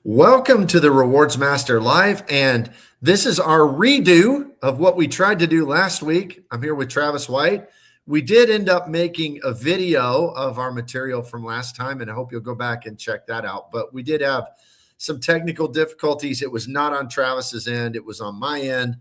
Welcome to the Rewards Master Live, and this is our redo of what we tried to do last week. I'm here with Travis White. We did end up making a video of our material from last time, and I hope you'll go back and check that out. But we did have some technical difficulties. It was not on Travis's end, it was on my end.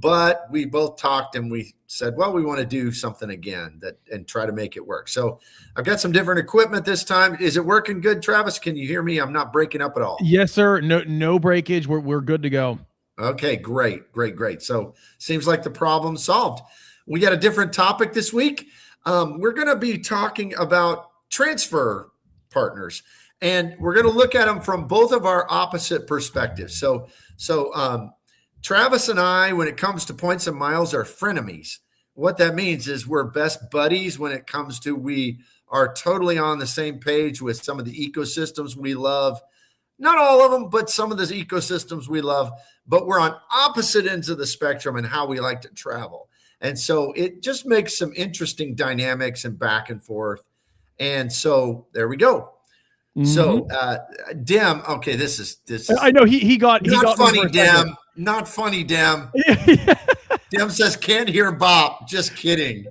But we both talked and we said, well, we want to do something again and try to make it work. So I've got some different equipment this time. Is it working good, Travis? Can you hear me? I'm not breaking up at all. Yes, sir. No breakage. We're good to go. Okay, great. So seems like the problem's solved. We got a different topic this week. We're going to be talking about transfer partners, and we're going to look at them from both of our opposite perspectives. So Travis and I, when it comes to points and miles, are frenemies. What that means is we're best buddies when it comes to we are totally on the same page with some of the ecosystems we love. Not all of them, but some of the ecosystems we love. But we're on opposite ends of the spectrum in how we like to travel. And so it just makes some interesting dynamics and back and forth. And so there we go. So Dem, okay, this is I know he got funny, Dem. Not funny, Dem. Dem says can't hear Bop. Just kidding.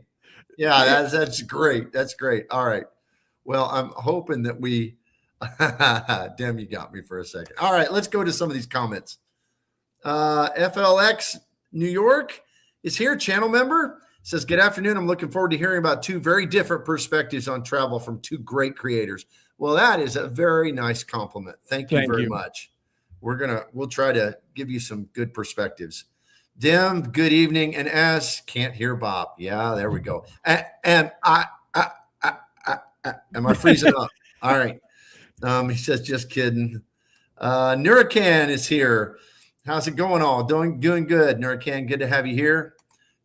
Yeah, that's great. That's great. All right. Well, I'm hoping that we Dem, you got me for a second. All right, let's go to some of these comments. FLX New York is here, channel member. Says, good afternoon. I'm looking forward to hearing about two very different perspectives on travel from two great creators. Well, that is a very nice compliment. Thank you very much. We'll try to give you some good perspectives. Dim, good evening. And S, can't hear Bop. Yeah, there we go. And am I freezing up? All right. He says, just kidding. Nuracan is here. How's it going all? Doing good, Nuracan. Good to have you here.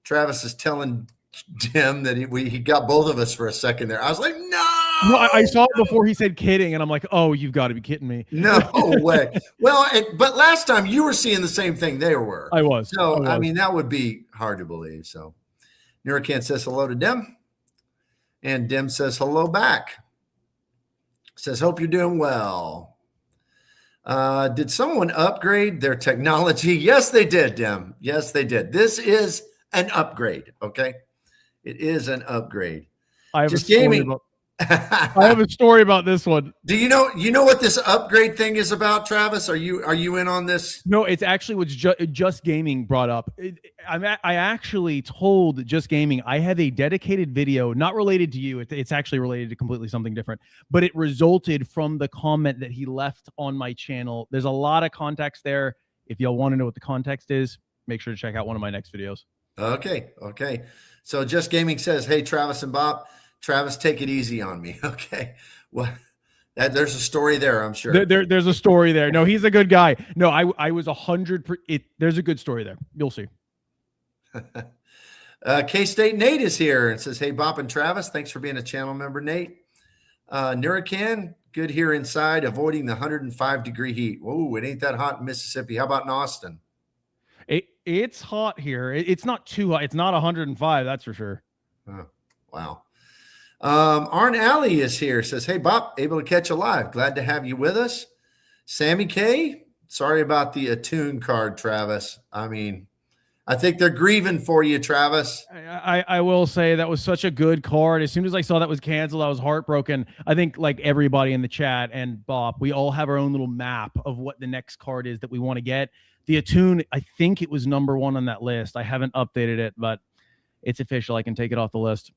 Travis is telling Dim that he got both of us for a second there. I was like, no. I saw it before he said kidding, and I'm like, oh, you've got to be kidding me. No way. Well, but last time you were seeing the same thing they were. I was. So, I mean, that would be hard to believe. So, Nuracan says hello to Dim, and Dim says hello back. Says, hope you're doing well. Did someone upgrade their technology? Yes, they did, Dim. Yes, they did. This is an upgrade, okay? It is an upgrade. I have a story about this one. Do you know what this upgrade thing is about, Travis? Are you in on this? No, it's actually what's Just Gaming brought up. I actually told Just Gaming I have a dedicated video, not related to you. It's actually related to completely something different, but it resulted from the comment that he left on my channel. There's a lot of context there. If y'all want to know what the context is, make sure to check out one of my next videos. Okay. So Just Gaming says, hey, Travis and Bop. Travis, take it easy on me. Okay. Well, there's a story there, I'm sure. There's a story there. No, he's a good guy. No, I was 100%. There's a good story there. You'll see. K-State Nate is here and says, hey, Bop and Travis, thanks for being a channel member, Nate. Nuracan, good here inside, avoiding the 105-degree heat. Whoa, it ain't that hot in Mississippi. How about in Austin? It's hot here. It's not too hot. It's not 105, that's for sure. Oh, wow. Arn Alley is here. Says, hey, Bop, able to catch a live. Glad to have you with us. Sammy K, sorry about the Attune card, Travis. I mean, I think they're grieving for you, Travis. I will say that was such a good card. As soon as I saw that was canceled, I was heartbroken. I think like everybody in the chat and Bop, we all have our own little map of what the next card is that we want to get. The Attune, I think it was #1 on that list. I haven't updated it, but it's official. I can take it off the list.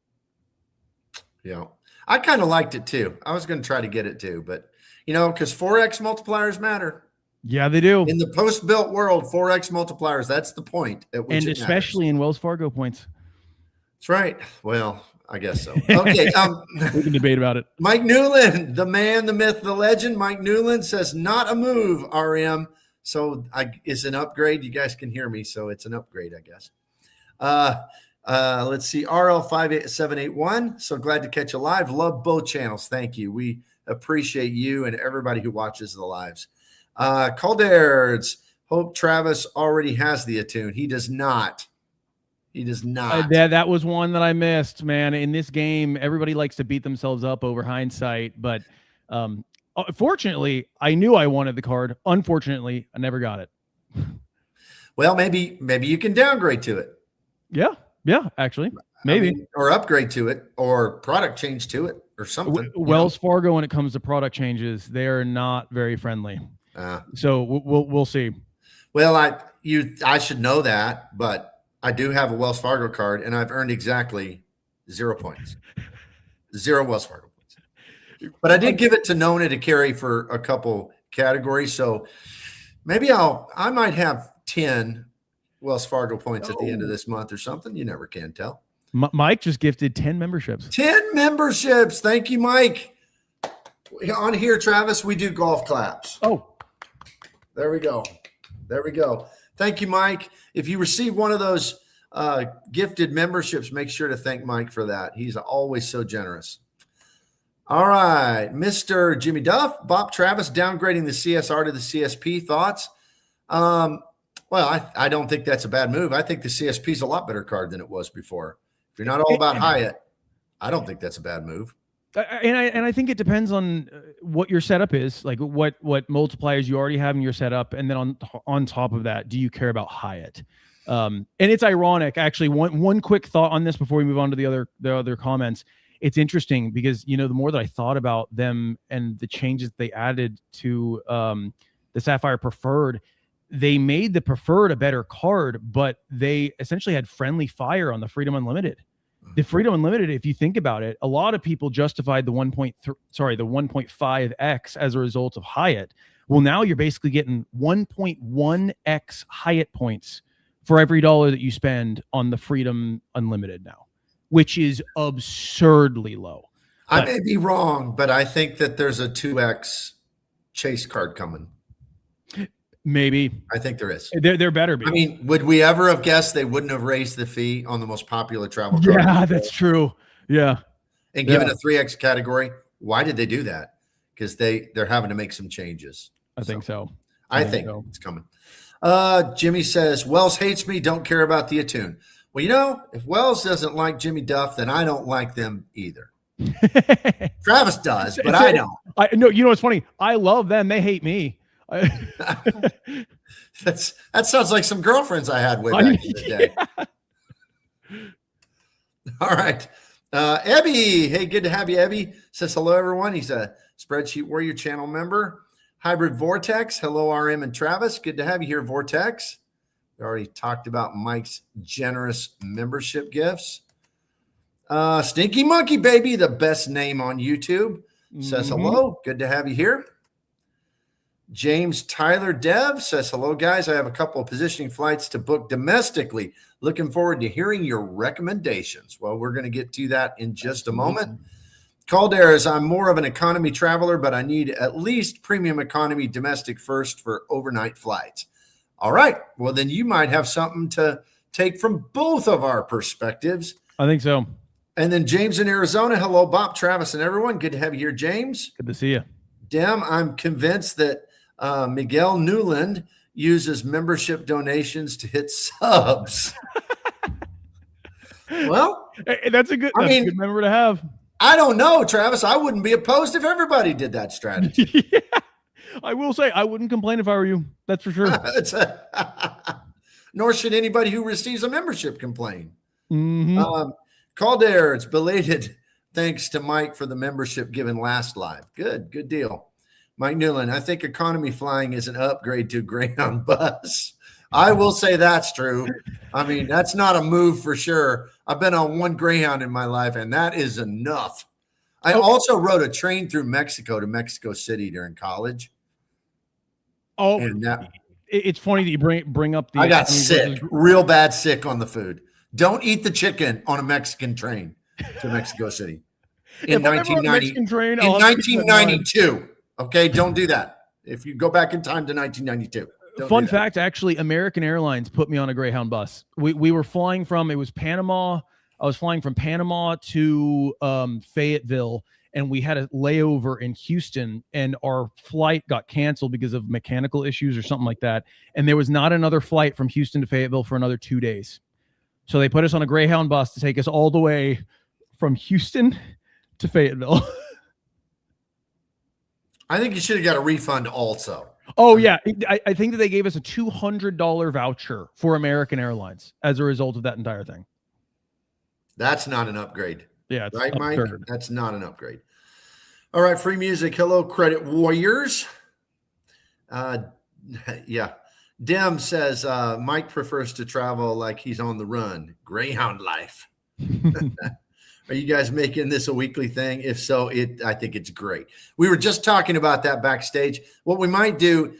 Yeah, I kind of liked it too. I was going to try to get it too, but because 4x multipliers matter. Yeah, they do. In the post-built world, 4x multipliers, that's the point at which and especially in Wells Fargo points. That's right. Well, I guess so. Okay. We can debate about it. Mike Newland, the man, the myth, the legend. Mike Newland says, not a move, RM. So it's an upgrade. You guys can hear me, so it's an upgrade, I guess. Let's see, RL58781. So glad to catch you live. Love both channels. Thank you. We appreciate you and everybody who watches the lives. Calder's, hope Travis already has the Attune. He does not. He does not. That was one that I missed, man. In this game, everybody likes to beat themselves up over hindsight, but Fortunately, I knew I wanted the card. Unfortunately, I never got it. Well, maybe you can downgrade to it. Yeah, actually, maybe. I mean, or upgrade to it, or product change to it, or something. Wells Fargo, when it comes to product changes, they are not very friendly. So we'll see. Well, I should know that, but I do have a Wells Fargo card, and I've earned exactly 0 points, 0 Wells Fargo points. But I did give it to Nona to carry for a couple categories, so maybe I might have 10 Wells Fargo points at the end of this month or something. You never can tell. Mike just gifted 10 memberships. 10 memberships. Thank you, Mike. On here, Travis, we do golf claps. Oh, there we go. There we go. Thank you, Mike. If you receive one of those gifted memberships, make sure to thank Mike for that. He's always so generous. All right, Mr. Jimmy Duff, Bop Travis downgrading the CSR to the CSP. Thoughts? Well, I don't think that's a bad move. I think the CSP is a lot better card than it was before. If you're not all about Hyatt, I don't think that's a bad move. And I think it depends on what your setup is, like what multipliers you already have in your setup, and then on top of that, do you care about Hyatt? And it's ironic, actually. One quick thought on this before we move on to the other comments. It's interesting because the more that I thought about them and the changes they added to the Sapphire Preferred, they made the Preferred a better card, but they essentially had friendly fire on the Freedom Unlimited. The Freedom Unlimited, if you think about it, a lot of people justified the 1.5x as a result of Hyatt. Well, now you're basically getting 1.1x Hyatt points for every dollar that you spend on the Freedom Unlimited now, which is absurdly low. I may be wrong, but I think that there's a 2x chase card coming. Maybe. I think there is. There better be. I mean, would we ever have guessed they wouldn't have raised the fee on the most popular travel card? Yeah, that's true. Yeah. And given a 3x category, why did they do that? Because they're having to make some changes. I think so. I think it's coming. Jimmy says, Wells hates me, don't care about the Attune. Well, if Wells doesn't like Jimmy Duff, then I don't like them either. Travis does, but I don't. No, what's funny? I love them. They hate me. That sounds like some girlfriends I had way back in the day. All right. Ebby. Hey, good to have you, Ebby. Says hello, everyone. He's a Spreadsheet Warrior channel member. Hybrid Vortex. Hello, RM and Travis. Good to have you here, Vortex. We already talked about Mike's generous membership gifts. Stinky Monkey Baby, the best name on YouTube, says hello. Good to have you here. James Tyler Dev says, hello, guys. I have a couple of positioning flights to book domestically. Looking forward to hearing your recommendations. Well, we're going to get to that in just a moment. Calderas, I'm more of an economy traveler, but I need at least premium economy domestic first for overnight flights. All right. Well, then you might have something to take from both of our perspectives. I think so. And then James in Arizona. Hello, Bop, Travis, and everyone. Good to have you here, James. Good to see you. Dem, I'm convinced that Miguel Newland uses membership donations to hit subs. Well, that's a good member to have. I don't know, Travis. I wouldn't be opposed if everybody did that strategy. Yeah. I will say I wouldn't complain if I were you. That's for sure. Nor should anybody who receives a membership complain. Mm-hmm. Calder, it's belated. Thanks to Mike for the membership given last live. Good deal. Mike Newland, I think economy flying is an upgrade to Greyhound bus. I will say that's true. I mean, that's not a move for sure. I've been on one Greyhound in my life, and that is enough. I also rode a train through Mexico to Mexico City during college. Oh, and it's funny that you bring up the. I got sick, real bad sick on the food. Don't eat the chicken on a Mexican train to Mexico City in 1992. Okay, don't do that. If you go back in time to 1992. Fun fact, actually, American Airlines put me on a Greyhound bus. We were flying from, it was Panama. I was flying from Panama to Fayetteville, and we had a layover in Houston, and our flight got canceled because of mechanical issues or something like that. And there was not another flight from Houston to Fayetteville for another 2 days. So they put us on a Greyhound bus to take us all the way from Houston to Fayetteville. I think you should have got a refund also. Oh yeah, I think that they gave us a $200 voucher for American Airlines as a result of that entire thing. That's not an upgrade. Yeah, it's right, absurd. Mike? That's not an upgrade. All right, free music. Hello, Credit Warriors. Yeah. Dem says Mike prefers to travel like he's on the run. Greyhound life. Are you guys making this a weekly thing? If so, I think it's great. We were just talking about that backstage. What we might do,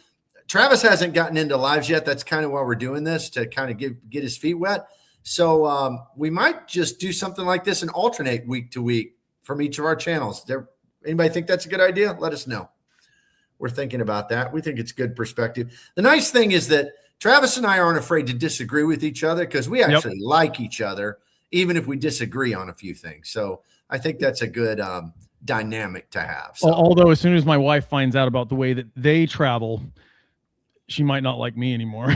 Travis hasn't gotten into lives yet. That's kind of why we're doing this, to kind of get his feet wet. So we might just do something like this and alternate week to week from each of our channels. Anybody think that's a good idea? Let us know. We're thinking about that. We think it's good perspective. The nice thing is that Travis and I aren't afraid to disagree with each other because we actually like each other, even if we disagree on a few things. So I think that's a good dynamic to have. So. Although as soon as my wife finds out about the way that they travel, she might not like me anymore.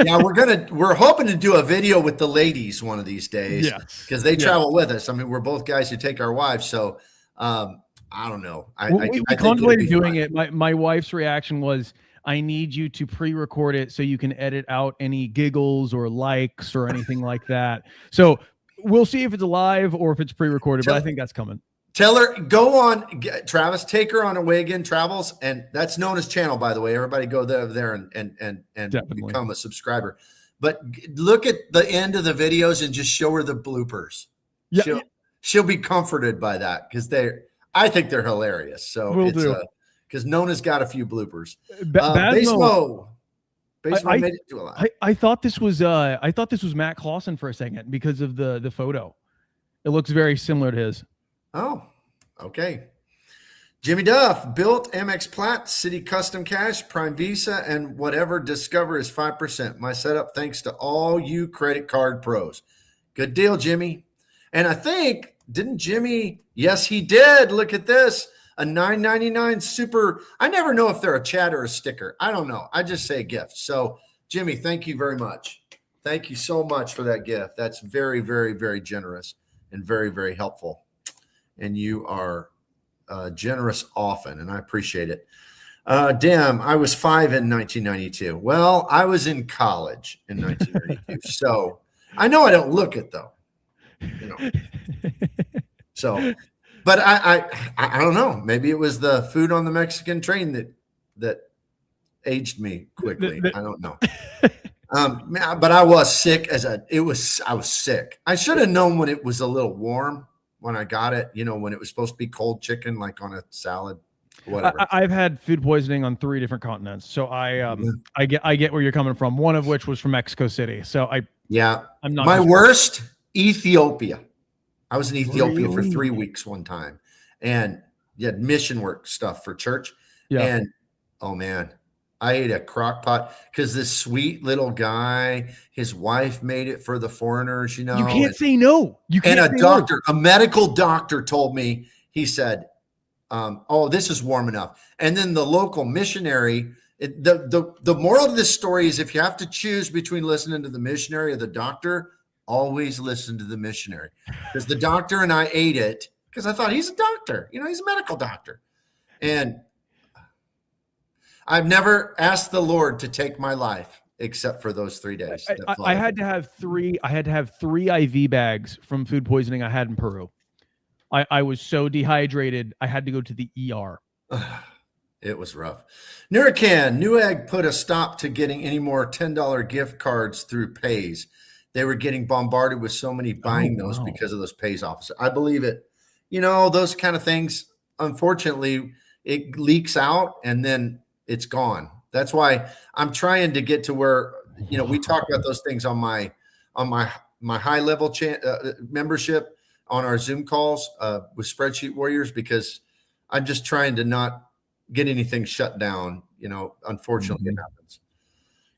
Yeah, we're hoping to do a video with the ladies one of these days. Yes. Because they travel with us. I mean, we're both guys who take our wives. So I don't know. We contemplated doing it. My wife's reaction was, I need you to pre-record it so you can edit out any giggles or likes or anything like that. So we'll see if it's live or if it's pre-recorded, but I think that's coming. Tell her, go on, Travis, take her on Away Again Travels. And that's Nona's channel, by the way. Everybody go there and become a subscriber. But look at the end of the videos and just show her the bloopers. Yeah. She'll be comforted by that because I think they're hilarious. So we'll do. Because Nona's got a few bloopers. Basemo made it to a lot. I thought this was Matt Clausen for a second because of the photo. It looks very similar to his. Oh, okay. Jimmy Duff built Amex Platt, City Custom Cash, Prime Visa, and whatever Discover is 5%. My setup thanks to all you credit card pros. Good deal, Jimmy. And I think, didn't Jimmy? Yes, he did. Look at this. A $9.99 super. I never know if they're a chat or a sticker. I don't know. I just say gift. So, Jimmy, thank you very much. Thank you so much for that gift. That's very, very, very generous and very, very helpful. And you are generous often, and I appreciate it. Damn, I was 5 in 1992. Well, I was in college in 1992. So I know I don't look it, though. You know. So, but I don't know. Maybe it was the food on the Mexican train that aged me quickly. I don't know. But I was sick I was sick. I should have known when it was a little warm when I got it, when it was supposed to be cold chicken, like on a salad, whatever. I've had food poisoning on 3 different continents. So I get where you're coming from. One of which was from Mexico City. So I'm not my worst, Ethiopia. I was in Ethiopia for 3 weeks one time, and you had mission work stuff for church. Yeah. And oh man, I ate a crock pot because this sweet little guy, his wife made it for the foreigners, You can't say no. A medical doctor told me, he said, oh, this is warm enough. And then the local missionary, the moral of this story is if you have to choose between listening to the missionary or the doctor, always listen to the missionary. Because the doctor and I ate it because I thought he's a doctor, he's a medical doctor. And I've never asked the Lord to take my life except for those 3 days. I had to have 3 IV bags from food poisoning I had in Peru. I was so dehydrated, I had to go to the ER. It was rough. Nuracan, Newegg put a stop to getting any more $10 gift cards through Pays. They were getting bombarded with so many buying those because of those Pays officers. I believe it. Those kind of things, unfortunately, it leaks out and then it's gone. That's why I'm trying to get to where, we talk about those things on my high level membership on our Zoom calls with Spreadsheet Warriors, because I'm just trying to not get anything shut down. Unfortunately it happens.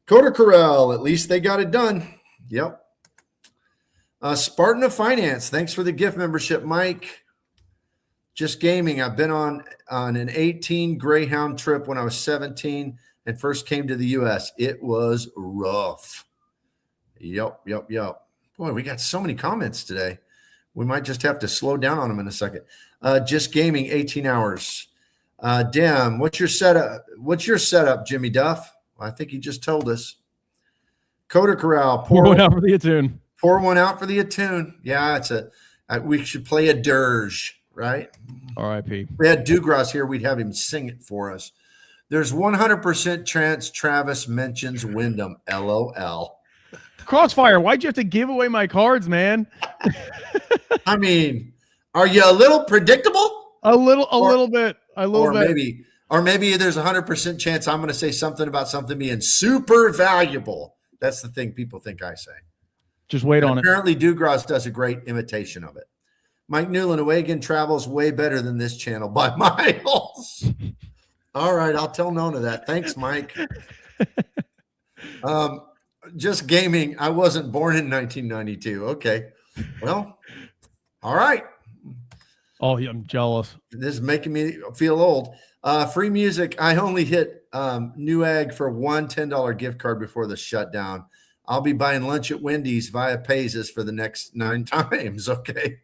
Coder Corral, at least they got it done. Yep. Spartan of Finance, thanks for the gift membership, Mike. Just Gaming, I've been on an 18 Greyhound trip when I was 17 and first came to the U.S. It was rough. Yep. Boy, we got so many comments today. We might just have to slow down on them in a second. Just Gaming, 18 hours. Damn, what's your setup? What's your setup, Jimmy Duff? Well, I think he just told us. Coda Corral, Pour one out for the attune. Pour one out for the attune. Yeah, we should play a dirge, right? R.I.P. We had Dugras here, we'd have him sing it for us. There's 100% chance Travis mentions Wyndham. LOL. Crossfire, why'd you have to give away my cards, man? I mean, are you a little predictable? A little bit. Or maybe there's 100% chance I'm going to say something about something being super valuable. That's the thing people think I say. Just wait on it. Apparently, Dugras does a great imitation of it. Mike Newland, away again travels way better than this channel by miles. All right, I'll tell Nona that. Thanks, Mike. Just gaming. I wasn't born in 1992. Okay. Well, all right. Oh, yeah, I'm jealous. This is making me feel old. Free music. I only hit Newegg for one $10 gift card before the shutdown. I'll be buying lunch at Wendy's via Payzas for the next 9 times. Okay.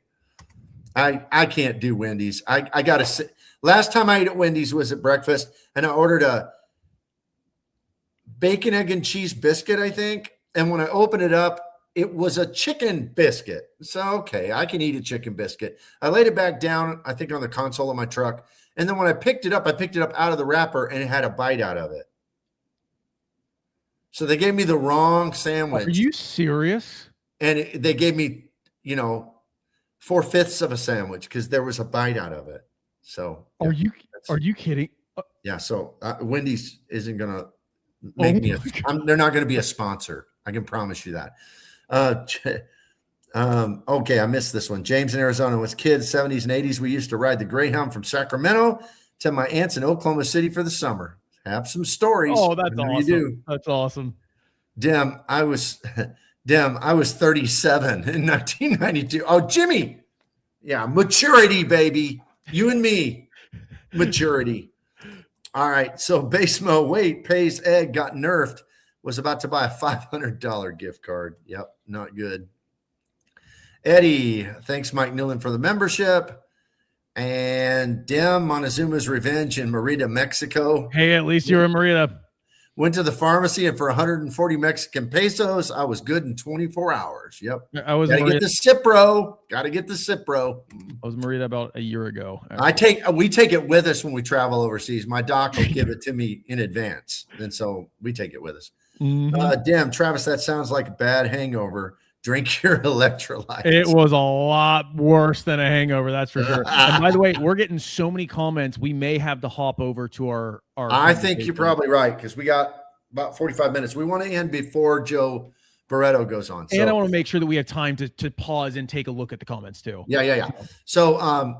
I can't do Wendy's. I got to sit. Last time I ate at Wendy's was at breakfast, and I ordered a bacon, egg, and cheese biscuit, I think. And when I opened it up, it was a chicken biscuit. So, okay, I can eat a chicken biscuit. I laid it back down, I think, on the console of my truck. And then when I picked it up out of the wrapper, and it had a bite out of it. So they gave me the wrong sandwich. Are you serious? And they gave me, 4/5 of a sandwich because there was a bite out of it. So are you kidding? Yeah. So Wendy's isn't going to make me. They're not going to be a sponsor. I can promise you that. Okay, I missed this one. James in Arizona. Was kids, 70s and 80s, we used to ride the Greyhound from Sacramento to my aunt's in Oklahoma City for the summer. Have some stories. Oh, that's awesome. You do. That's awesome. Dim, I was 37 in 1992. Oh, Jimmy. Yeah, maturity, baby. You and me. Maturity. All right. So Basemo, wait, Pays Egg got nerfed. Was about to buy a $500 gift card. Yep, not good. Eddie, thanks, Mike Newland, for the membership. And Dim, Montezuma's Revenge in Merida, Mexico. Hey, at least you're in Merida. Went to the pharmacy, and for 140 Mexican pesos, I was good in 24 hours. Yep. I was Gotta get the Cipro. Got to get the Cipro. I was Merida about a year ago. We take it with us when we travel overseas. My doc will give it to me in advance, and so we take it with us. Mm-hmm. Damn, Travis, that sounds like a bad hangover. Drink your electrolytes. It was a lot worse than a hangover, that's for sure. And by the way, we're getting so many comments. We may have to hop over to our I think you're probably right, because we got about 45 minutes. We want to end before Joe Barreto goes on. And I want to make sure that we have time to pause and take a look at the comments too. Yeah. So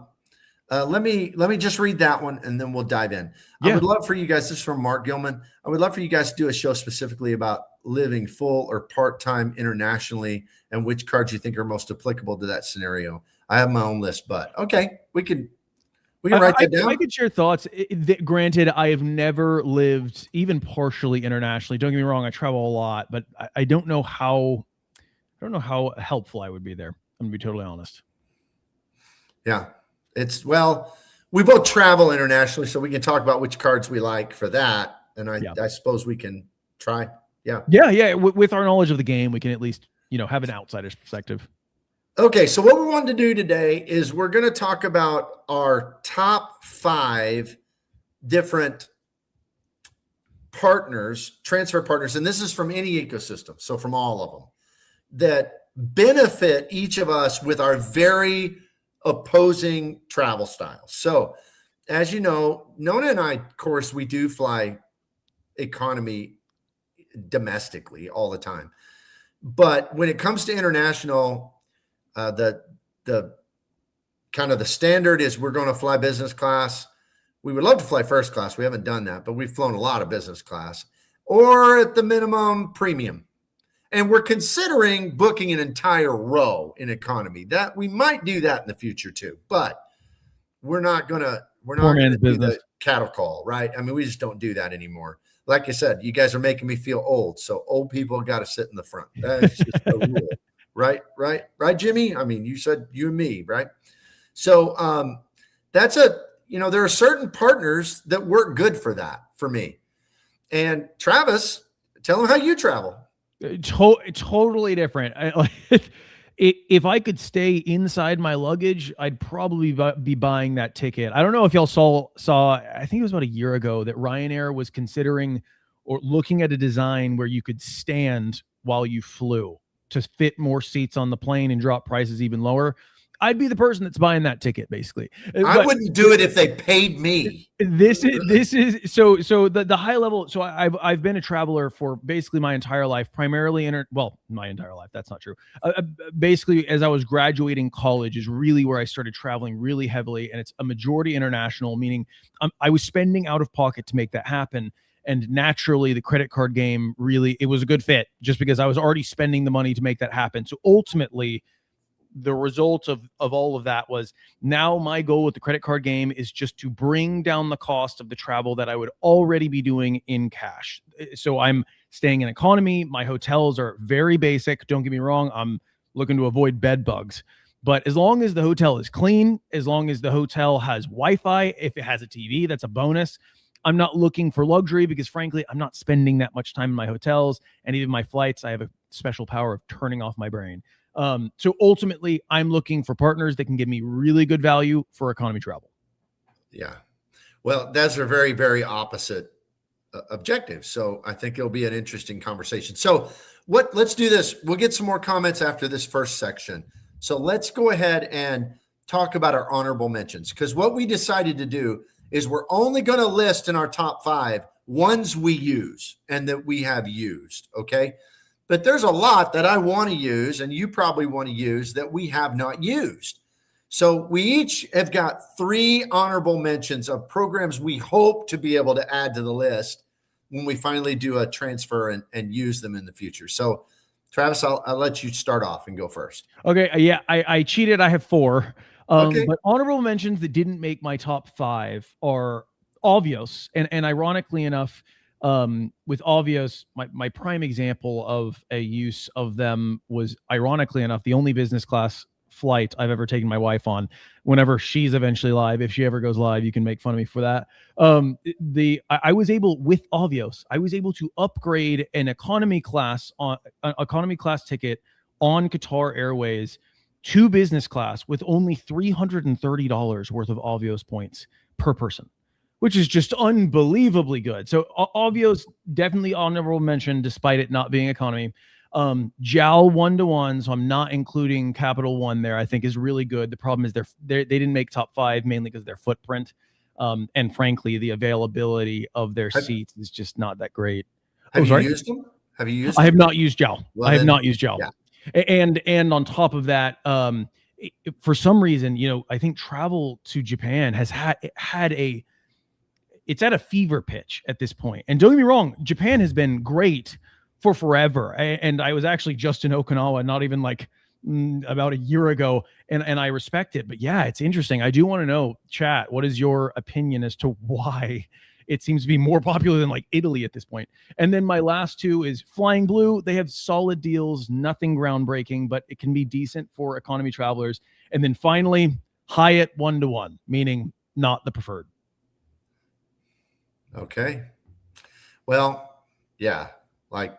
let me just read that one, and then we'll dive in. Yeah. I would love for you guys, this is from Mark Gilman. I would love for you guys to do a show specifically about living full or part-time internationally and which cards you think are most applicable to that scenario. I have my own list, but okay, we can write that down. I could share thoughts. Granted, I have never lived even partially internationally. Don't get me wrong, I travel a lot, but I don't know how helpful I would be there. I'm gonna be totally honest. Yeah. We both travel internationally, so we can talk about which cards we like for that. And I suppose we can try. Yeah. With our knowledge of the game, we can at least, have an outsider's perspective. Okay. So what we wanted to do today is we're going to talk about our top 5 different partners, transfer partners. And this is from any ecosystem. So from all of them that benefit each of us with our very opposing travel styles. So as you know, Nona and I, of course, we do fly economy domestically all the time. But when it comes to international, the kind of the standard is we're going to fly business class. We would love to fly first class. We haven't done that, but we've flown a lot of business class, or at the minimum premium. And we're considering booking an entire row in economy. That we might do that in the future too, but we're not gonna do the cattle call, right? I mean, we just don't do that anymore. Like I said, you guys are making me feel old, so old people got to sit in the front. That's just a rule, right, Jimmy? I mean, you said you and me, right? So that's there are certain partners that work good for that for me. And Travis, tell them how you travel. Totally different. If I could stay inside my luggage, I'd probably be buying that ticket. I don't know if y'all saw. I think it was about a year ago that Ryanair was considering or looking at a design where you could stand while you flew to fit more seats on the plane and drop prices even lower. I'd be the person that's buying that ticket, basically. I wouldn't do it if they paid me. This is so the high level. So I've been a traveler for basically my entire life, primarily my entire life. That's not true. Basically, as I was graduating college is really where I started traveling really heavily, and it's a majority international, meaning I was spending out of pocket to make that happen. And naturally, the credit card game it was a good fit just because I was already spending the money to make that happen. So ultimately, the result of all of that was now my goal with the credit card game is just to bring down the cost of the travel that I would already be doing in cash. So I'm staying in economy. My hotels are very basic. Don't get me wrong. I'm looking to avoid bed bugs. But as long as the hotel is clean, as long as the hotel has Wi-Fi, if it has a TV, that's a bonus. I'm not looking for luxury because, frankly, I'm not spending that much time in my hotels. And even my flights, I have a special power of turning off my brain. So ultimately, I'm looking for partners that can give me really good value for economy travel. Yeah. Well, those are very, very opposite objectives. So I think it'll be an interesting conversation. So let's do this. We'll get some more comments after this first section. So let's go ahead and talk about our honorable mentions, because what we decided to do is we're only going to list in our top 5 ones we use and that we have used. Okay. But there's a lot that I want to use, and you probably want to use, that we have not used. So we each have got 3 honorable mentions of programs we hope to be able to add to the list when we finally do a transfer and use them in the future. So Travis, I'll let you start off and go first. Okay. Yeah, I cheated. I have 4. Okay. But honorable mentions that didn't make my top 5 are Avios. And ironically enough, with Avios, my prime example of a use of them was, ironically enough, the only business class flight I've ever taken my wife on. Whenever she's eventually live, if she ever goes live, you can make fun of me for that. I was able, with Avios, I was able to upgrade an economy class ticket on Qatar Airways to business class with only $330 worth of Avios points per person, which is just unbelievably good. So Avios, definitely honorable mention, despite it not being economy. JAL 1-to-1, so I'm not including Capital One there, I think is really good. The problem is they didn't make top 5 mainly because of their footprint. And frankly, the availability of their seats is just not that great. Have you used them? Have you used them? I have not used JAL. Well, I have not used JAL. Yeah. And on top of that, for some reason, I think travel to Japan has it's at a fever pitch at this point. And don't get me wrong, Japan has been great for forever. And I was actually just in Okinawa, not even like about a year ago, and I respect it. But yeah, it's interesting. I do want to know, chat, what is your opinion as to why it seems to be more popular than like Italy at this point? And then my last 2 is Flying Blue. They have solid deals, nothing groundbreaking, but it can be decent for economy travelers. And then finally, Hyatt 1-to-1, meaning not the preferred. Okay. Well, yeah, like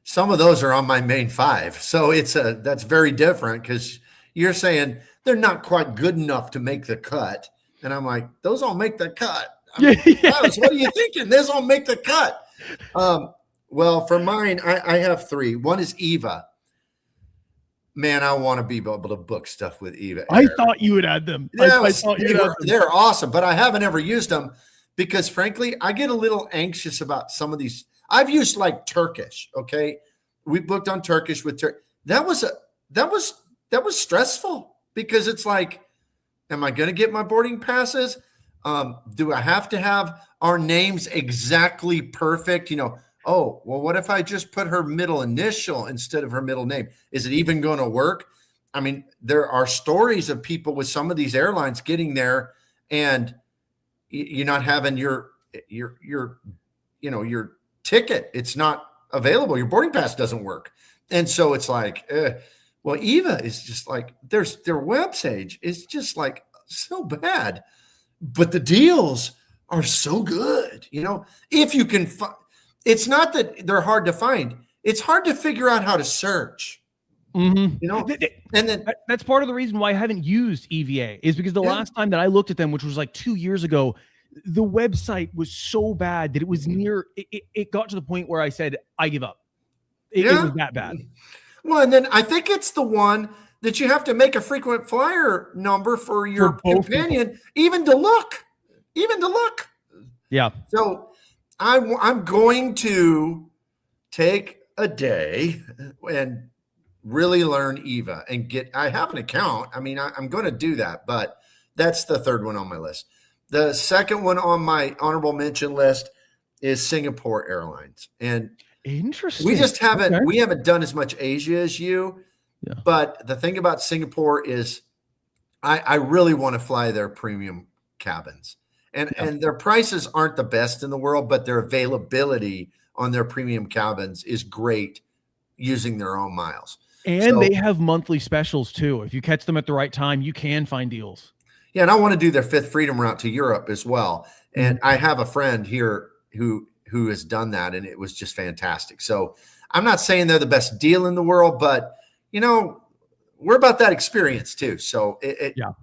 some of those are on my main 5. So that's very different, because you're saying they're not quite good enough to make the cut. And I'm like, those all make the cut. Travis, what are you thinking? Those all make the cut. Well, for mine, I have 3. One is Eva. Man, I want to be able to book stuff with Eva. I thought you would add them. Yes, they're awesome, but I haven't ever used them because, frankly, I get a little anxious about some of these. I've used like Turkish. Okay, we booked on Turkish with that was stressful, because it's like, am I going to get my boarding passes? Do I have to have our names exactly perfect? Oh, well, what if I just put her middle initial instead of her middle name? Is it even going to work? I mean, there are stories of people with some of these airlines getting there and you're not having your ticket. It's not available. Your boarding pass doesn't work. And so it's like, well, Eva is just like, their webpage is just like so bad. but the deals are so good. If you can it's not that they're hard to find. It's hard to figure out how to search. Mm-hmm. And then that's part of the reason why I haven't used EVA is because the last time that I looked at them, which was like 2 years ago, the website was so bad that it was it got to the point where I said, I give up. It was that bad. Well, and then I think it's the one that you have to make a frequent flyer number for your companion, even to look. Yeah. So I'm going to take a day and really learn Eva and I have an account. I mean, I'm going to do that, but that's the third one on my list. The second one on my honorable mention list is Singapore Airlines. And interesting. We haven't done as much Asia as you, but the thing about Singapore is I really want to fly their premium cabins. And their prices aren't the best in the world, but their availability on their premium cabins is great using their own miles. And they have monthly specials too. If you catch them at the right time, you can find deals. Yeah, and I want to do their Fifth Freedom route to Europe as well. And I have a friend here who has done that, and it was just fantastic. So I'm not saying they're the best deal in the world, but we're about that experience too. So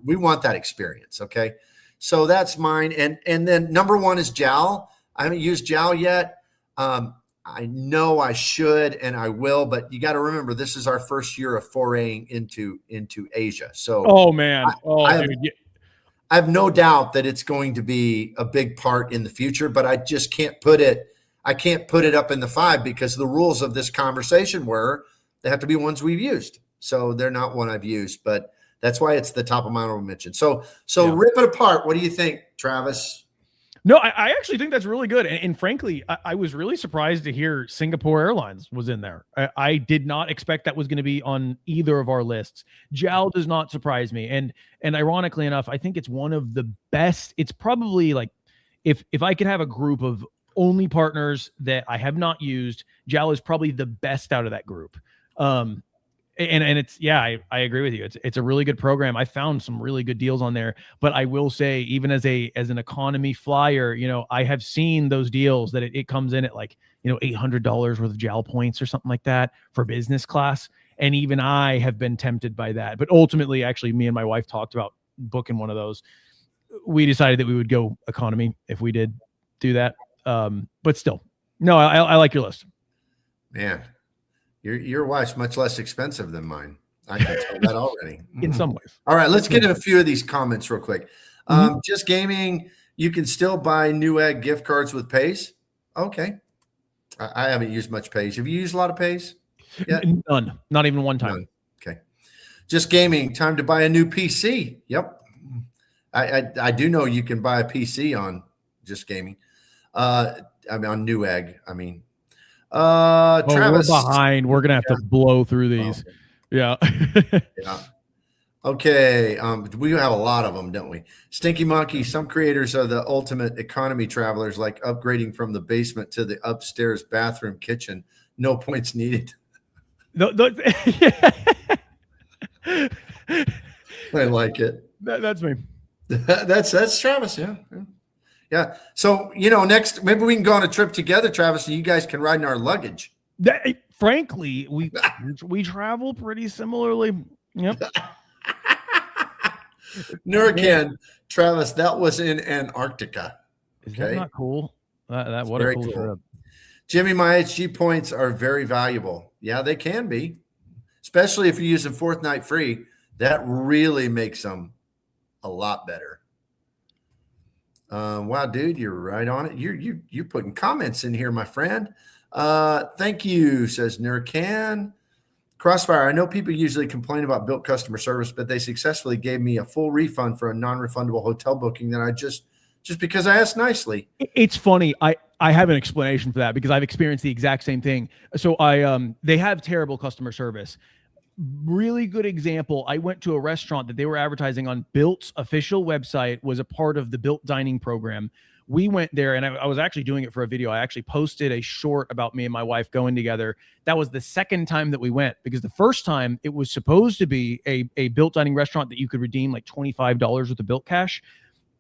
we want that experience. Okay. So that's mine. And then number one is JAL. I haven't used JAL yet. I know I should, and I will, but you got to remember, this is our first year of foraying into Asia. So, I have no doubt that it's going to be a big part in the future, but I just can't put it. I can't put it up in the 5 because the rules of this conversation were they have to be ones we've used. So they're not one I've used, but that's why it's the top of my honorable mention. So rip it apart. What do you think, Travis? No, I actually think that's really good. And frankly, I was really surprised to hear Singapore Airlines was in there. I did not expect that was going to be on either of our lists. JAL does not surprise me. And ironically enough, I think it's one of the best. It's probably like if I could have a group of only partners that I have not used, JAL is probably the best out of that group. And it's, I agree with you. It's a really good program. I found some really good deals on there, but I will say, even as an economy flyer, I have seen those deals that it comes in at like, $800 worth of JAL points or something like that for business class. And even I have been tempted by that. But ultimately, actually, me and my wife talked about booking one of those. We decided that we would go economy if we did do that. But still, no, I like your list. Man. Your wife's much less expensive than mine. I can tell that already. In some ways. All right, let's get in a few of these comments real quick. Just gaming, you can still buy Newegg gift cards with Pays. Okay. I haven't used much Pays. Have you used a lot of Pays? Yeah. None. Not even one time. None. Okay. Just gaming, time to buy a new PC. Yep. I do know you can buy a PC on Just Gaming. On Newegg. Travis, we're behind. We're gonna have to blow through these. Yeah. Okay. We have a lot of them, don't we? Stinky Monkey. Some creators are the ultimate economy travelers, like upgrading from the basement to the upstairs bathroom kitchen. No points needed. I like it. That's me. That's Travis. Yeah. Yeah. So, next, maybe we can go on a trip together, Travis, and you guys can ride in our luggage. Frankly, we travel pretty similarly. Yep. Nuracan, Travis, that was in Antarctica. Is that not cool? That what a cool trip. Jimmy, my HG points are very valuable. Yeah, they can be, especially if you're using Fourth Night Free. That really makes them a lot better. Wow, dude, you're right on it. You're putting comments in here, my friend. Thank you, says Nurcan. Crossfire, I know people usually complain about Built customer service, but they successfully gave me a full refund for a non-refundable hotel booking that I just because I asked nicely. It's funny. I have an explanation for that because I've experienced the exact same thing. So they have terrible customer service. Really good example. I went to a restaurant that they were advertising on Built's official website, was a part of the Built dining program. We went there, and I was actually doing it for a video. I actually posted a short about me and my wife going together. That was the second time that we went, because the first time it was supposed to be a Built dining restaurant that you could redeem like $25 worth of Built cash.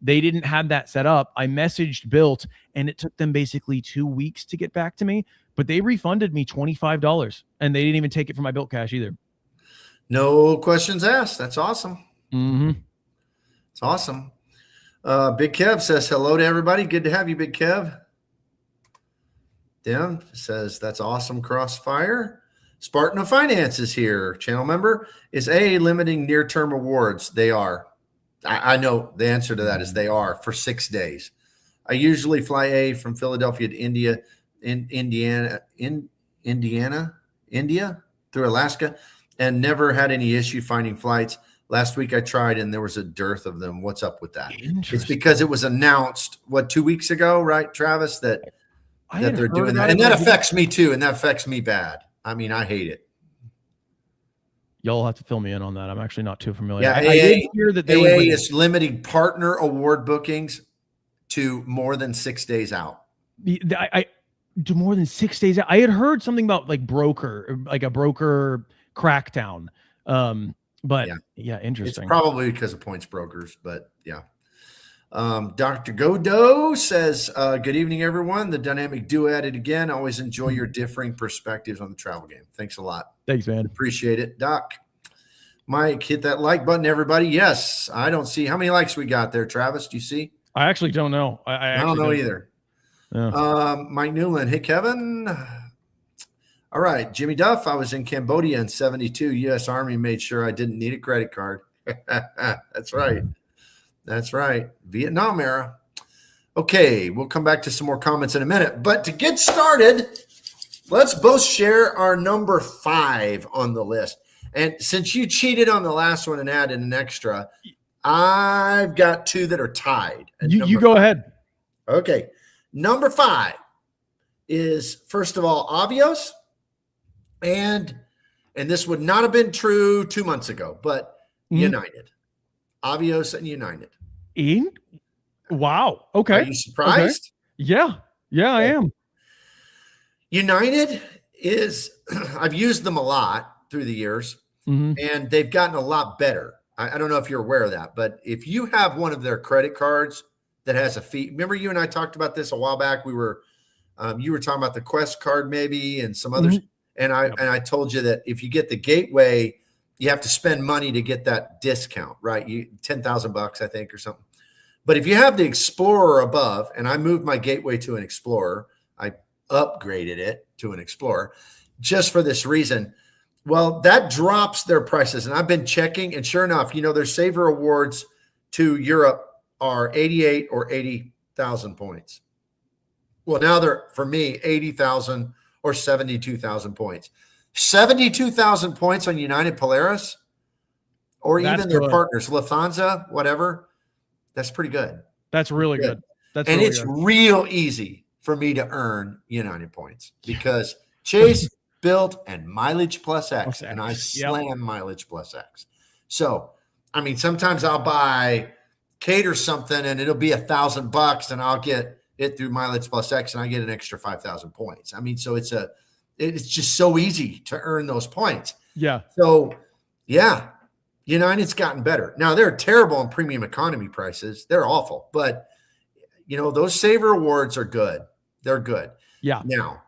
They didn't have that set up. I messaged Built, and it took them basically 2 weeks to get back to me, but they refunded me $25, and they didn't even take it from my Built cash either. No questions asked. That's awesome. Mm-hmm. It's awesome. Big Kev says hello to everybody. Good to have you, Big Kev. Dim says that's awesome, Crossfire. Spartan of Finance is here. Channel member. Is A limiting near-term awards? They are. I know the answer to that is they are for 6 days. I usually fly A from Philadelphia to India through Alaska, and never had any issue finding flights. Last week I tried and there was a dearth of them. What's up with that? It's because it was announced 2 weeks ago, right, Travis, that they're doing that. And that affects me too. And that affects me bad. I mean, I hate it. Y'all have to fill me in on that. I'm actually not too familiar. Yeah, I did hear that AA is limiting partner award bookings to more than 6 days out. I to more than 6 days out. I had heard something about like a broker crackdown. But yeah, interesting. It's probably because of points brokers, but yeah. Dr. Godot says, good evening, everyone. The dynamic duo at it again. Always enjoy your differing perspectives on the travel game. Thanks a lot. Thanks, man. Appreciate it. Doc, Mike, hit that like button, everybody. Yes, I don't see how many likes we got there, Travis. Do you see? I actually don't know. I don't know either. Yeah. Mike Newland. Hey, Kevin. All right. Jimmy Duff. I was in Cambodia in 72. U.S. Army made sure I didn't need a credit card. That's right. That's right. Vietnam era. Okay. We'll come back to some more comments in a minute. But to get started, let's both share our number 5 on the list. And since you cheated on the last one and added an extra, I've got 2 that are tied. You go ahead. Okay. Number 5 is, first of all, Avios. And this would not have been true 2 months ago, but United. Avios and United. Wow. Okay. Are you surprised? Okay. Yeah, I am. United is, I've used them a lot through the years, and they've gotten a lot better. I don't know if you're aware of that, but if you have one of their credit cards that has a fee, remember you and I talked about this a while back. We were, you were talking about the Quest card maybe and some others. And I told you that if you get the Gateway, you have to spend money to get that discount, right? $10,000, I think, or something. But if you have the Explorer above, and I moved my Gateway to an Explorer, I upgraded it to an Explorer just for this reason. Well, that drops their prices. And I've been checking, and sure enough, their Saver Awards to Europe are 88 or 80,000 points. Well, now they're, for me, 80,000 or 72,000 points. 72,000 points on United Polaris, or even their partners, Lufthansa, whatever. That's pretty good. That's really good. And it's real easy for me to earn United points because Chase, Built, and Mileage Plus X, and I slam Mileage Plus X. So, I mean, sometimes I'll buy Cater something and it'll be $1,000 and I'll get it through Mileage Plus X and I get an extra 5,000 points. I mean, so it's just so easy to earn those points. Yeah. So yeah, United's gotten better. Now they're terrible on premium economy prices. They're awful, but those Saver Awards are good. They're good. Yeah. Now,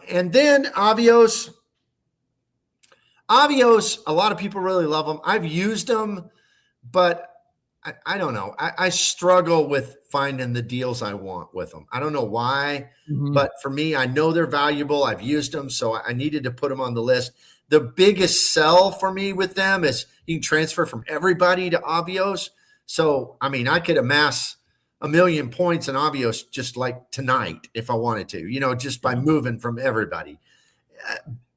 and then Avios, a lot of people really love them. I've used them, but I don't know. I struggle with finding the deals I want with them. I don't know why, but for me, I know they're valuable. I've used them, so I needed to put them on the list. The biggest sell for me with them is you can transfer from everybody to Avios. So, I mean, I could amass 1 million points in Avios just like tonight if I wanted to, just by moving from everybody.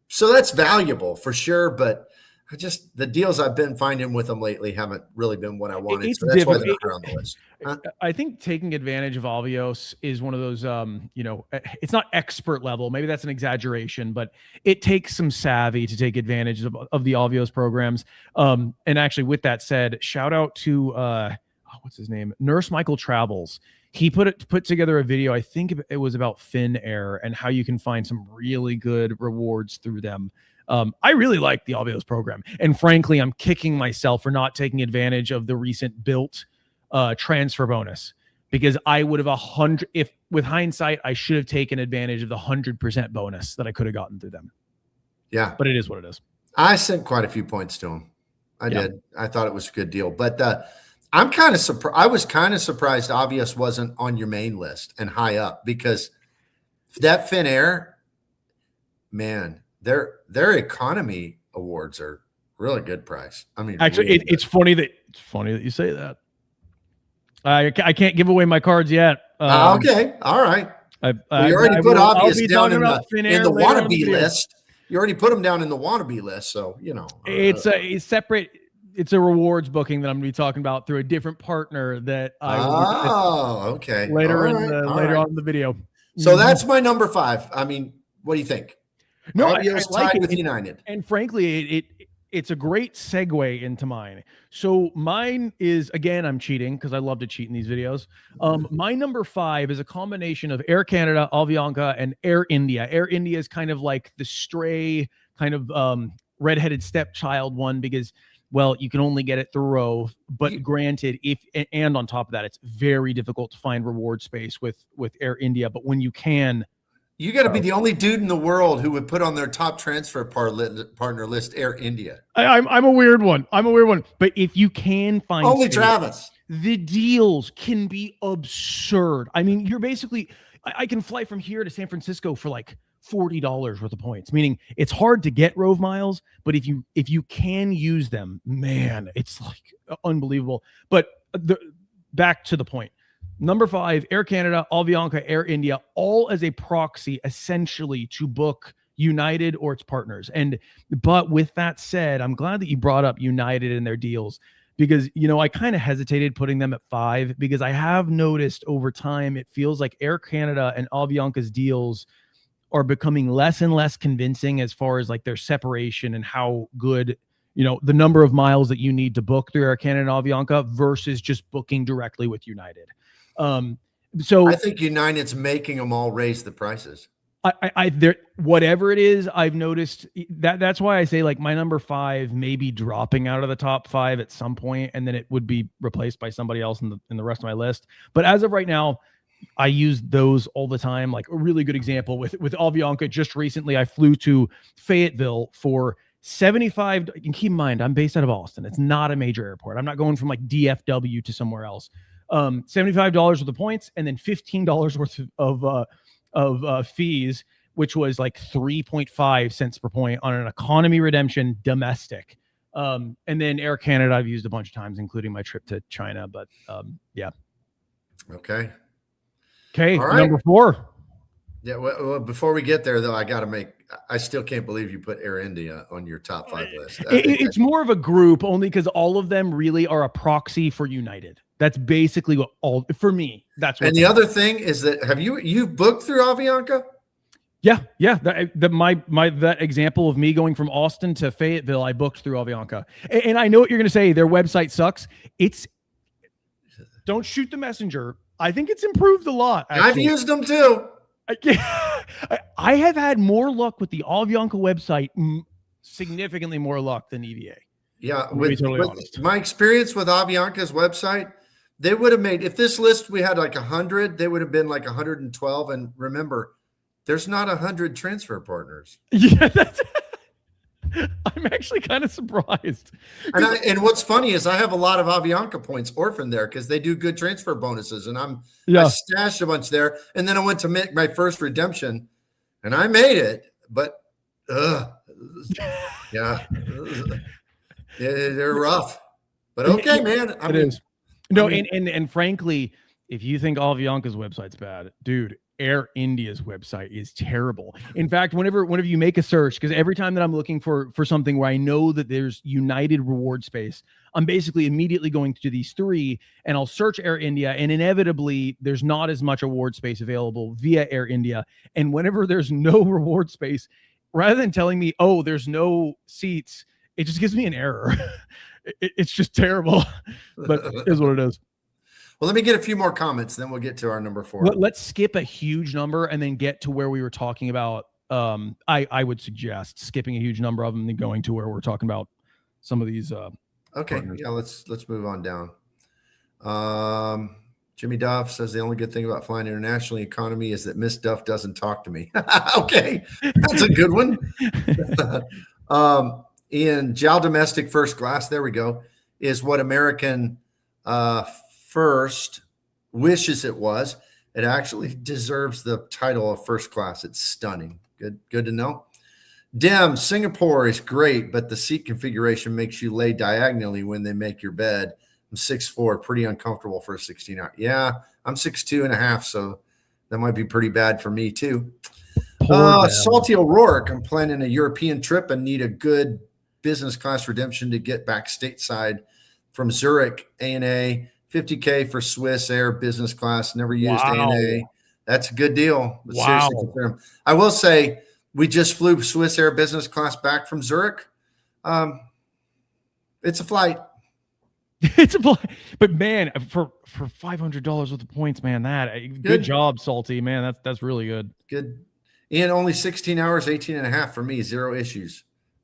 So that's valuable for sure, but the deals I've been finding with them lately haven't really been what I wanted. So that's why they're not on the list. Huh? I think taking advantage of Avios is one of those, it's not expert level. Maybe that's an exaggeration, but it takes some savvy to take advantage of the Avios programs. And actually, with that said, shout out to what's his name, Nurse Michael Travels. He put together a video. I think it was about Finnair and how you can find some really good rewards through them. I really like the Avios program, and frankly, I'm kicking myself for not taking advantage of the recent Built transfer bonus, because I would have 100, if with hindsight, I should have taken advantage of the 100% bonus that I could have gotten through them. Yeah. But it is what it is. I sent quite a few points to him. I did. I thought it was a good deal. But I'm kind of surprised. I was kind of surprised Obvious wasn't on your main list and high up, because that Finnair, man, their economy awards are really good price. I mean, actually, really it's funny that you say that. I can't give away my cards yet. Okay, all right. You already put Obvious down in the wannabe list. You already put them down in the wannabe list, so you know it's a separate. It's a rewards booking that I'm going to be talking about through a different partner that I will okay. later on in the video. So that's my number 5. I mean, what do you think? No, Obvious I like tied it. with United. And frankly, it's a great segue into mine. So mine is, again, I'm cheating because I love to cheat in these videos. My number 5 is a combination of Air Canada, Avianca, and Air India. Air India is kind of like the stray kind of redheaded stepchild one, because, well, you can only get it through Rove, but granted, and on top of that, it's very difficult to find reward space with Air India. But when you can, you got to be the only dude in the world who would put on their top transfer partner list Air India. I'm a weird one. But if you can find only space, Travis, the deals can be absurd. I mean, you're basically, I can fly from here to San Francisco for like $40 worth of points, meaning it's hard to get Rove miles, but if you can use them, man, it's like unbelievable. But back to the point. Number 5, Air Canada, Avianca, Air India, all as a proxy essentially to book United or its partners. But with that said, I'm glad that you brought up United and their deals, because, you know, I kind of hesitated putting them at 5, because I have noticed over time, it feels like Air Canada and Avianca's deals are becoming less and less convincing as far as like their separation and how good, you know, the number of miles that you need to book through Air Canada and Avianca versus just booking directly with United. So I think United's making them all raise the prices. There, whatever it is, I've noticed that's why I say like my number 5 may be dropping out of the top 5 at some point, and then it would be replaced by somebody else in the rest of my list. But as of right now, I use those all the time. Like a really good example with Avianca, just recently, I flew to Fayetteville for $75. And keep in mind, I'm based out of Austin. It's not a major airport. I'm not going from like DFW to somewhere else. $75 worth of points, and then $15 worth of fees, which was like 3.5 cents per point on an economy redemption domestic. And then Air Canada, I've used a bunch of times, including my trip to China. But yeah. Okay. Right. Number 4. Yeah. Well, before we get there, though, I still can't believe you put Air India on your top 5 list. It's more of a group, only because all of them really are a proxy for United. That's basically what all for me. That's what. And the other thing is that you've booked through Avianca? Yeah. That example of me going from Austin to Fayetteville, I booked through Avianca. And I know what you're going to say. Their website sucks. Don't shoot the messenger. I think it's improved a lot. Actually. I've used them too. I have had more luck with the Avianca website, significantly more luck than EVA. Yeah, with my experience with Avianca's website, they would have made, if this list we had like 100, they would have been like 112. And remember, there's not 100 transfer partners. Yeah, I'm actually kind of surprised. And what's funny is I have a lot of Avianca points orphaned there because they do good transfer bonuses, and I stashed a bunch there. And then I went to make my first redemption, and I made it, but yeah, they're rough. But okay, man. It is. No, and frankly, if you think Avianca's website's bad, dude, Air India's website is terrible. In fact, whenever you make a search, because every time that I'm looking for something where I know that there's United reward space, I'm basically immediately going to these 3 and I'll search Air India, and inevitably there's not as much reward space available via Air India. And whenever there's no reward space, rather than telling me, oh, there's no seats, it just gives me an error. It's just terrible, but it is what it is. Well, let me get a few more comments, then we'll get to our number 4. Let's skip a huge number and then get to where we were talking about. I would suggest skipping a huge number of them and then going to where we're talking about some of these. Okay, partners. Yeah, let's move on down. Jimmy Duff says the only good thing about flying internationally economy is that Miss Duff doesn't talk to me. Okay, that's a good one. In JAL domestic first class, there we go, is what American first wishes it was. It actually deserves the title of first class. It's stunning. Good to know. Dim, Singapore is great, but the seat configuration makes you lay diagonally when they make your bed. I'm 6'4", pretty uncomfortable for a 16-hour. Yeah, I'm 6'2.5", so that might be pretty bad for me too. Salty O'Rourke, I'm planning a European trip and need a good business class redemption to get back stateside from Zurich, ANA, 50K for Swiss Air business class, never used ANA. That's a good deal. But seriously, consider them. I will say we just flew Swiss Air business class back from Zurich. It's a flight. It's a flight. But man, for $500 worth of points, man, good job, Salty. Man, that's really good. Good. In only 16 hours, 18.5 for me, 0 issues.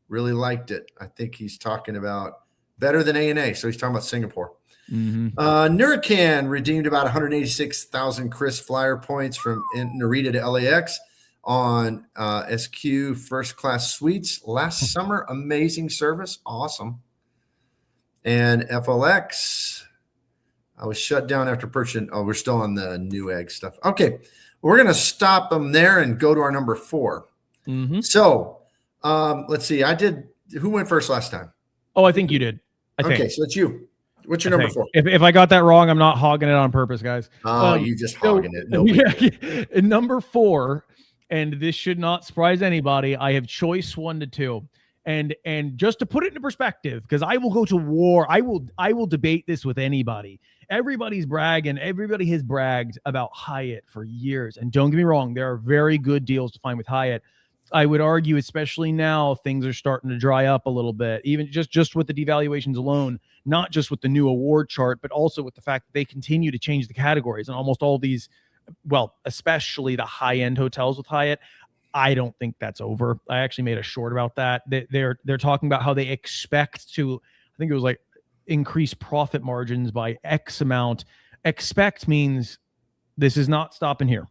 Really liked it. I think he's talking about better than ANA. So he's talking about Singapore. Nuracan redeemed about 186,000 Chris Flyer points from Narita to LAX on SQ first class suites last summer. Amazing service. Awesome. And FLX, I was shut down after purchasing. Oh, we're still on the new egg stuff. Okay. We're going to stop them there and go to our number 4. So let's see. Who went first last time? Oh, I think you did. Okay. So it's you. What's your number 4? If I got that wrong, I'm not hogging it on purpose, guys. Oh, you just hogging it. No. Number 4, and this should not surprise anybody, I have choice 1 to 2. And just to put it into perspective, because I will go to war, I will debate this with anybody. Everybody's bragging. Everybody has bragged about Hyatt for years. And don't get me wrong, there are very good deals to find with Hyatt. I would argue, especially now, things are starting to dry up a little bit, even just with the devaluations alone, not just with the new award chart, but also with the fact that they continue to change the categories. And almost all these, well, especially the high-end hotels with Hyatt, I don't think that's over. I actually made a short about that. They're talking about how they expect to, I think it was like, increase profit margins by X amount. Expect means this is not stopping here.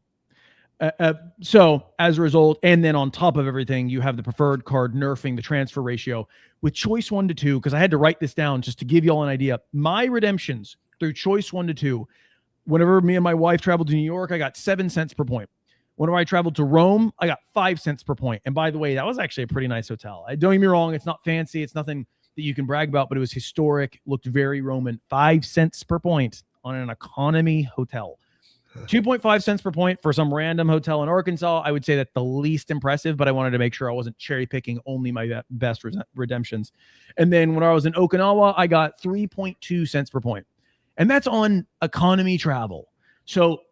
So as a result, and then on top of everything, you have the preferred card nerfing the transfer ratio with choice 1 to 2. Because I had to write this down just to give you all an idea. My redemptions through choice 1 to 2, whenever me and my wife traveled to New York, I got 7 cents per point. Whenever I traveled to Rome, I got 5 cents per point. And by the way, that was actually a pretty nice hotel. Don't get me wrong. It's not fancy. It's nothing that you can brag about, but it was historic, looked very Roman. 5 cents per point on an economy hotel. 2.5 cents per point for some random hotel in Arkansas. I would say that's the least impressive, but I wanted to make sure I wasn't cherry picking only my best redemptions. And then when I was in Okinawa, I got 3.2 cents per point. And that's on economy travel. So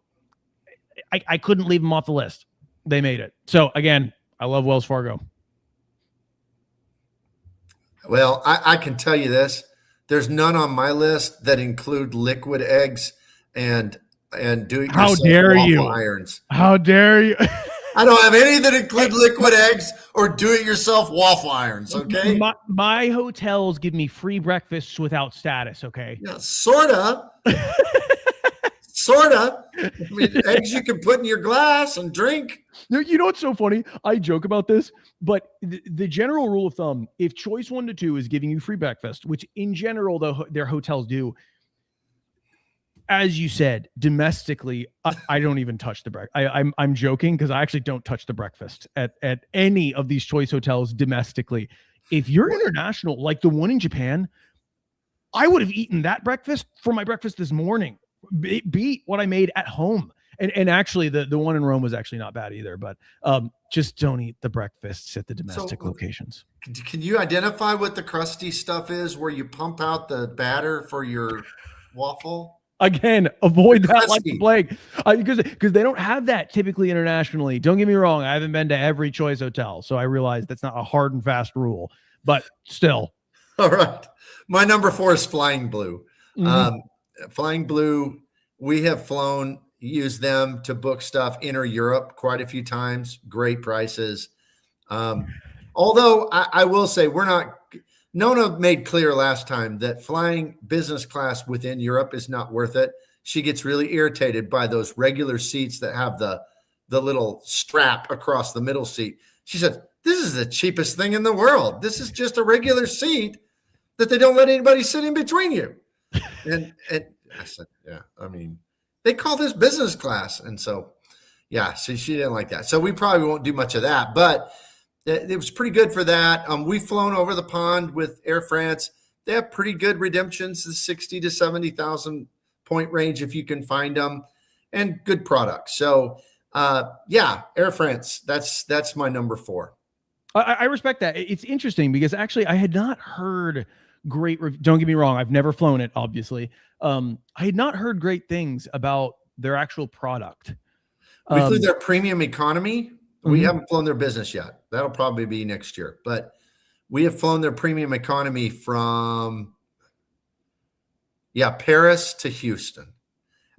I couldn't leave them off the list. They made it. So again, I love Wells Fargo. Well, I can tell you this. There's none on my list that include liquid eggs and do it yourself waffle irons. How dare you? I don't have any that include liquid eggs or do it yourself waffle irons. Okay. My hotels give me free breakfasts without status. Okay. Yeah, sorta. Sorta. I mean, eggs you can put in your glass and drink. You know what's so funny? I joke about this, but the general rule of thumb, if choice 1 to 2 is giving you free breakfast, which in general their hotels do, as you said, domestically, I don't even touch the breakfast. I'm joking because I actually don't touch the breakfast at any of these choice hotels domestically. If you're international, like the one in Japan, I would have eaten that breakfast for my breakfast this morning. Beat what I made at home. And actually the one in Rome was actually not bad either, but just don't eat the breakfasts at the domestic locations. Can you identify what the crusty stuff is where you pump out the batter for your waffle? Again, avoid that like the plague. Because they don't have that typically internationally. Don't get me wrong. I haven't been to every choice hotel, so I realize that's not a hard and fast rule, but still. All right. My number 4 is Flying Blue. Flying Blue, we have flown, used them to book stuff inner Europe quite a few times. Great prices. Although I will say we're not Nona made clear last time that flying business class within Europe is not worth it. She gets really irritated by those regular seats that have the little strap across the middle seat. She said, "This is the cheapest thing in the world. This is just a regular seat that they don't let anybody sit in between you." And I said, "Yeah, I mean, they call this business class." And so, yeah, so she didn't like that. So we probably won't do much of that, but it was pretty good for that. We've flown over the pond with Air France. They have pretty good redemptions, the 60 to 70,000 point range if you can find them, and good products. So yeah, Air France, that's my number 4. I respect that. It's interesting because actually I had not heard don't get me wrong, I've never flown it, obviously. I had not heard great things about their actual product. We flew their premium economy. We haven't flown their business yet. That'll probably be next year. But we have flown their premium economy from Paris to Houston.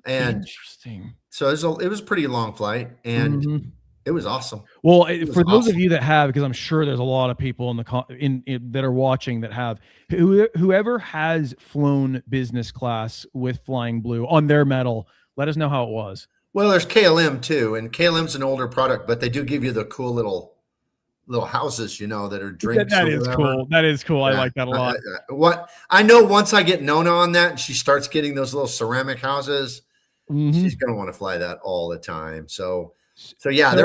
And interesting. So it was a pretty long flight, and it was awesome. Well, for those of you that have, because I'm sure there's a lot of people in that are watching that have, whoever has flown business class with Flying Blue on their metal, let us know how it was. Well, there's KLM too, and KLM's an older product, but they do give you the cool little houses, that are drinks. That is cool. That is cool. Yeah, I like that a lot. What I know, once I get Nona on that and she starts getting those little ceramic houses, she's going to want to fly that all the time. So yeah,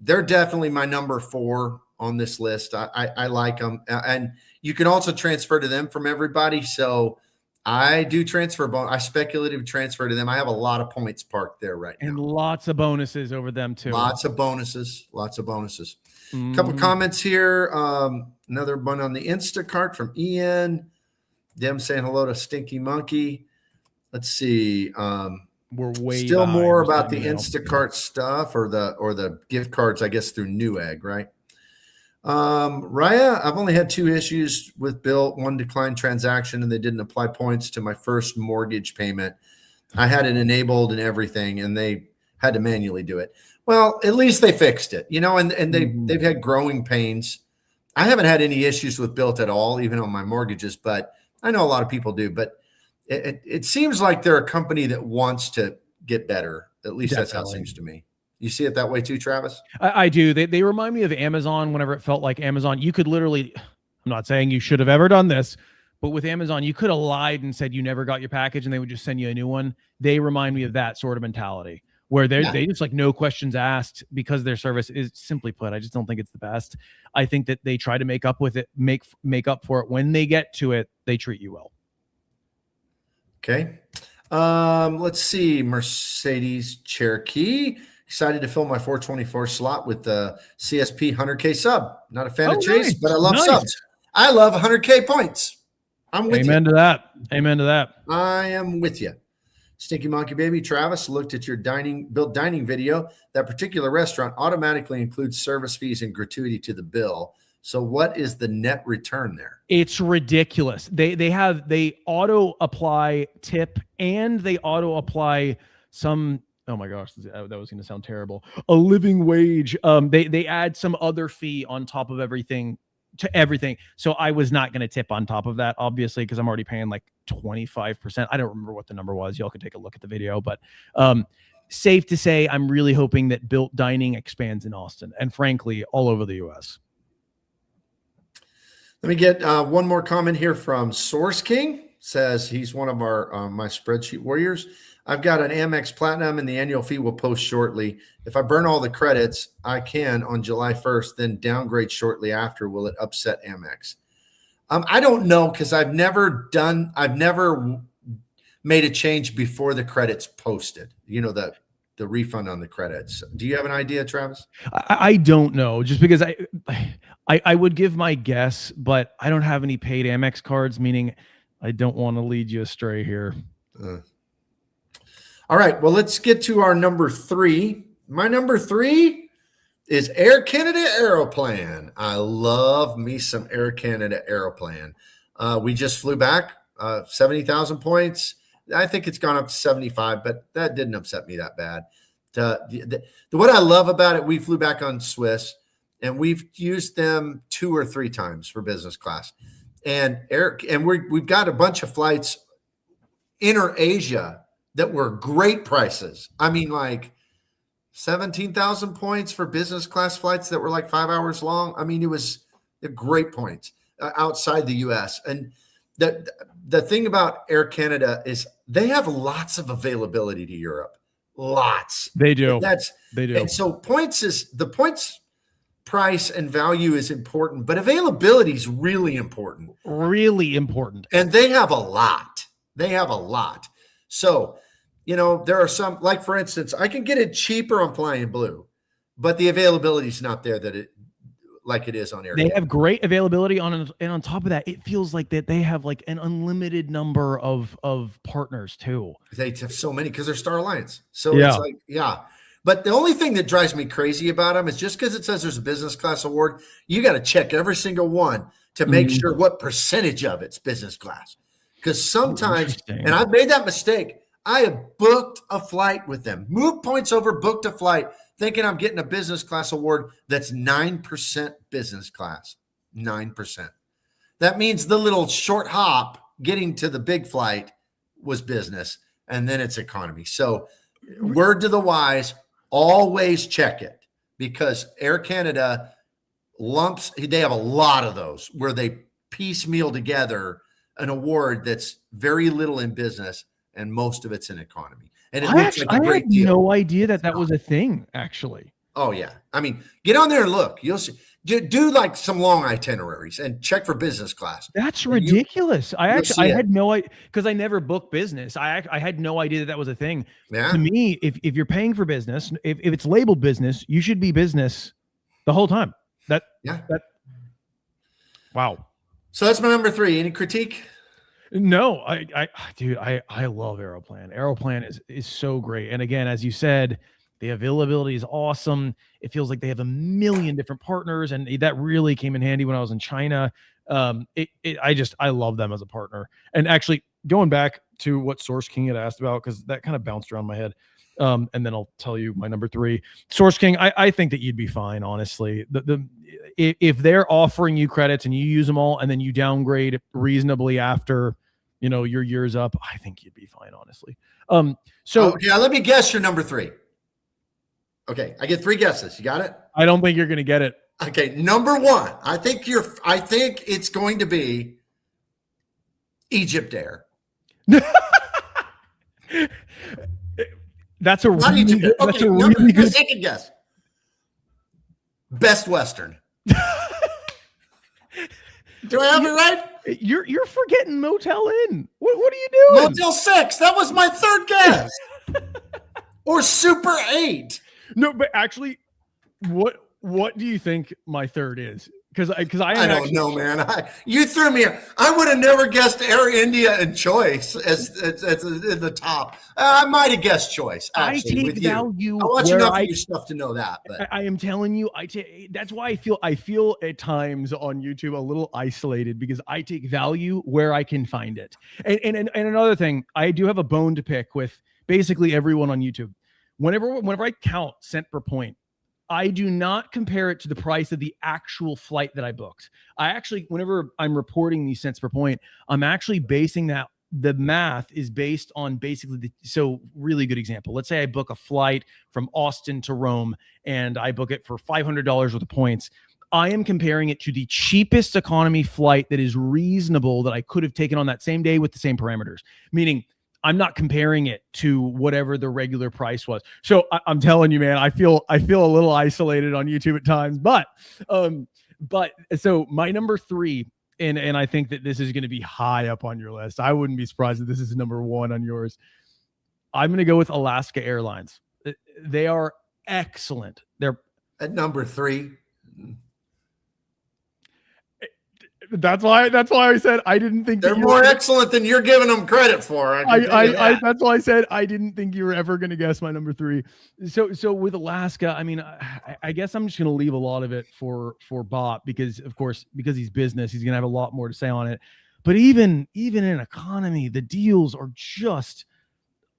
they're definitely my number 4 on this list. I like them, and you can also transfer to them from everybody. So I do transfer. I speculative transfer to them. I have a lot of points parked there right now, and lots of bonuses over them too. Lots of bonuses. A couple comments here. Another one on the Instacart from Ian. Them saying hello to Stinky Monkey. Let's see. We're way still more about the Instacart stuff or the gift cards, I guess, through Newegg, right? Raya, I've only had 2 issues with Bill. One declined transaction, and they didn't apply points to my first mortgage payment. I had it enabled and everything, and they had to manually do it. Well, at least they fixed it, and they've had growing pains. I haven't had any issues with Bilt at all, even on my mortgages, but I know a lot of people do. But it seems like they're a company that wants to get better. At least That's how it seems to me. You see it that way too, Travis? I do. They remind me of Amazon whenever it felt like Amazon. You could literally, I'm not saying you should have ever done this, but with Amazon, you could have lied and said you never got your package and they would just send you a new one. They remind me of that sort of mentality where they just like no questions asked because their service is, simply put, I just don't think it's the best. I think that they try to make up with it, make up for it. When they get to it, they treat you well. Okay. Let's see. Mercedes Cherokee. Excited to fill my 424 slot with the CSP 100K sub. Not a fan of Chase, but I love subs. I love 100K points. I'm with you. Amen to that. Amen to that. I am with you. Stinky Monkey Baby Travis looked at your Bilt dining video. That particular restaurant automatically includes service fees and gratuity to the bill. So what is the net return there? It's ridiculous. They auto apply tip and they auto apply some. Oh my gosh, that was going to sound terrible. A living wage. They add some other fee on top of everything to everything. So I was not going to tip on top of that, obviously, because I'm already paying like 25%. I don't remember what the number was. Y'all can take a look at the video, but safe to say, I'm really hoping that Bilt Dining expands in Austin and frankly, all over the U.S. Let me get one more comment here from Source King. Says he's one of our my spreadsheet warriors. I've got an Amex Platinum and the annual fee will post shortly. If I burn all the credits, I can on July 1st, then downgrade shortly after. Will it upset Amex? I don't know because I've never made a change before the credits posted. The refund on the credits. Do you have an idea, Travis? I don't know, just because I would give my guess, but I don't have any paid Amex cards, meaning I don't want to lead you astray here. All right, well, let's get to our number 3. My number 3 is Air Canada Aeroplan. I love me some Air Canada Aeroplan. We just flew back 70,000 points. I think it's gone up to 75, but that didn't upset me that bad. What I love about it, we flew back on Swiss, and we've used them 2 or 3 times for business class. and Eric, and we've got a bunch of flights inter Asia that were great prices. I mean, like 17,000 points for business class flights that were like 5 hours long. I mean, it was great points outside the US. And the thing about Air Canada is they have lots of availability to Europe. Lots. They do. They do. And so the points price and value is important, but availability is really important. Really important. And they have a lot. So, there are some, like for instance, I can get it cheaper on Flying Blue, but the availability is not there like it is on Air Canada. They have great availability and on top of that, it feels like that they have like an unlimited number of partners too. They have so many because they're Star Alliance. So it's like, yeah. But the only thing that drives me crazy about them is just because it says there's a business class award, you got to check every single one to make sure what percentage of it's business class. Because sometimes, and I've made that mistake, I have booked a flight with them, moved points over, booked a flight, thinking I'm getting a business class award that's 9% business class. 9%. That means the little short hop getting to the big flight was business, and then it's economy. So word to the wise, always check it, because Air Canada they have a lot of those where they piecemeal together an award that's very little in business and most of it's in economy. And it looks like a great deal. I had no idea that was a thing, actually. Oh, yeah. I mean, get on there and look. You'll see. Do like some long itineraries and check for business class. That's ridiculous. I had no idea, because I never booked business. I had no idea that was a thing. Yeah. To me, if you're paying for business, if it's labeled business, you should be business the whole time. Wow. So that's my number 3. Any critique? No, dude, I love Aeroplan. Aeroplan is so great. And again, as you said, the availability is awesome. It feels like they have a million different partners, and that really came in handy when I was in China. I love them as a partner. And actually, going back to what Source King had asked about, because that kind of bounced around my head. And then I'll tell you my number 3. Source King, I think that you'd be fine, honestly. If they're offering you credits and you use them all and then you downgrade reasonably after, your year's up, I think you'd be fine, honestly. Let me guess your number 3. Okay, I get 3 guesses. You got it? I don't think you're going to get it. Okay, number 1. I think it's going to be Egypt Air. That's a really good. That's a really good second guess. Best Western. Do I have it right? You're forgetting Motel Inn. What are you doing? Motel 6. That was my 3rd guess. Or Super 8. No, but actually, what do you think my 3rd is? Because I don't know, man. You threw me. I would have never guessed Air India and Choice as in the top. I might have guessed Choice. Actually, I take value. I watch enough of your stuff to know that. But I am telling you, that's why I feel at times on YouTube a little isolated, because I take value where I can find it. And another thing, I do have a bone to pick with basically everyone on YouTube. Whenever I count cent per point, I do not compare it to the price of the actual flight that I booked. I actually, whenever I'm reporting these cents per point, I'm actually basing that. The math is based on basically really good example. Let's say I book a flight from Austin to Rome and I book it for $500 worth of points. I am comparing it to the cheapest economy flight that is reasonable that I could have taken on that same day with the same parameters, meaning I'm not comparing it to whatever the regular price was. So I'm telling you, man, I feel a little isolated on YouTube at times, but so my number 3, and I think that this is going to be high up on your list. I wouldn't be surprised if this is number 1 on yours. I'm going to go with Alaska Airlines. They are excellent. They're at number 3. That's why I said I didn't think they're more excellent than you're giving them credit for. That's why I said I didn't think you were ever going to guess my number 3. So with Alaska, I mean, I guess I'm just going to leave a lot of it for Bop, because of course, because he's business, he's going to have a lot more to say on it. But even in economy, the deals are just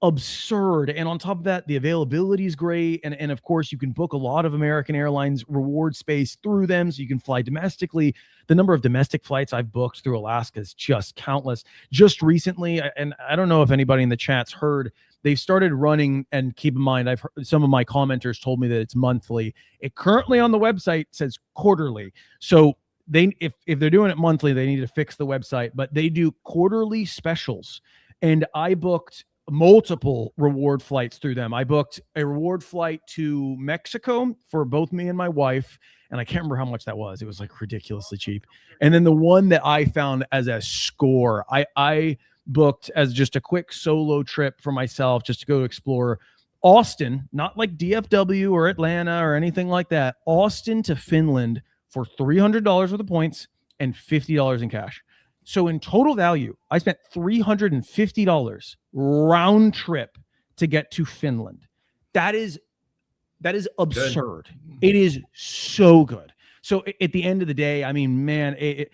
absurd. And on top of that, the availability is great. And of course, you can book a lot of American Airlines reward space through them. So you can fly domestically. The number of domestic flights I've booked through Alaska is just countless. Just recently, and I don't know if anybody in the chat's heard, they've started running, and keep in mind, I've heard, some of my commenters told me that it's monthly. It currently on the website says quarterly. So if they're doing it monthly, they need to fix the website, but they do quarterly specials. And I booked multiple reward flights through them. I booked a reward flight to Mexico for both me and my wife, and I can't remember how much that was. It was like ridiculously cheap. And then the one that I found as a score, I booked as just a quick solo trip for myself, just to go explore Austin, not like DFW or Atlanta or anything like that. Austin to Finland for $300 worth of points and $50 in cash. So in total value, I spent $350 round trip to get to Finland. That is absurd. Good. It is so good. So at the end of the day, I mean, man, it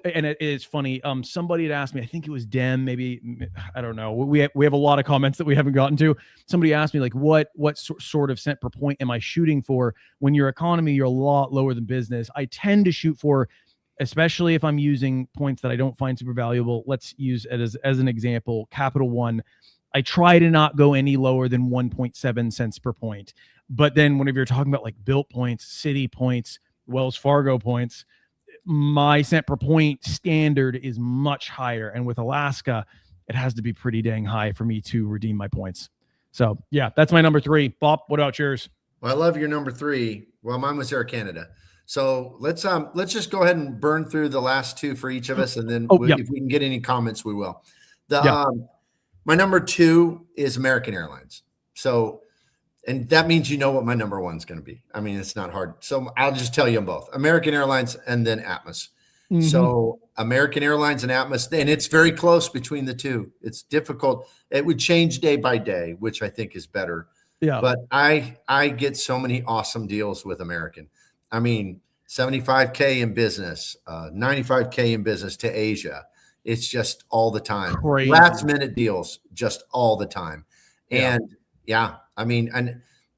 is funny. Somebody had asked me, I think it was Dem, maybe, I don't know. We have a lot of comments that we haven't gotten to. Somebody asked me, like, what sort of cent per point am I shooting for? When your economy, you're a lot lower than business. I tend to shoot for, especially if I'm using points that I don't find super valuable. Let's use it as an example, Capital One. I try to not go any lower than 1.7 cents per point. But then whenever you're talking about like Built points, City points, Wells Fargo points, my cent per point standard is much higher. And with Alaska, it has to be pretty dang high for me to redeem my points. So yeah, that's my number 3. Bop, what about yours? Well, I love your number 3. Well, mine was Air Canada. So let's just go ahead and burn through the last 2 for each of us, and then if we can get any comments, we will. My number 2 is American Airlines. So, and that means you know what my number 1 is going to be. I mean, it's not hard. So I'll just tell you them both: American Airlines and then Atmos. Mm-hmm. So American Airlines and Atmos, and it's very close between the two. It's difficult. It would change day by day, which I think is better. Yeah. But I get so many awesome deals with American. I mean, 75K in business, 95K in business to Asia. It's just all the time. Crazy. Last minute deals, just all the time. And I mean,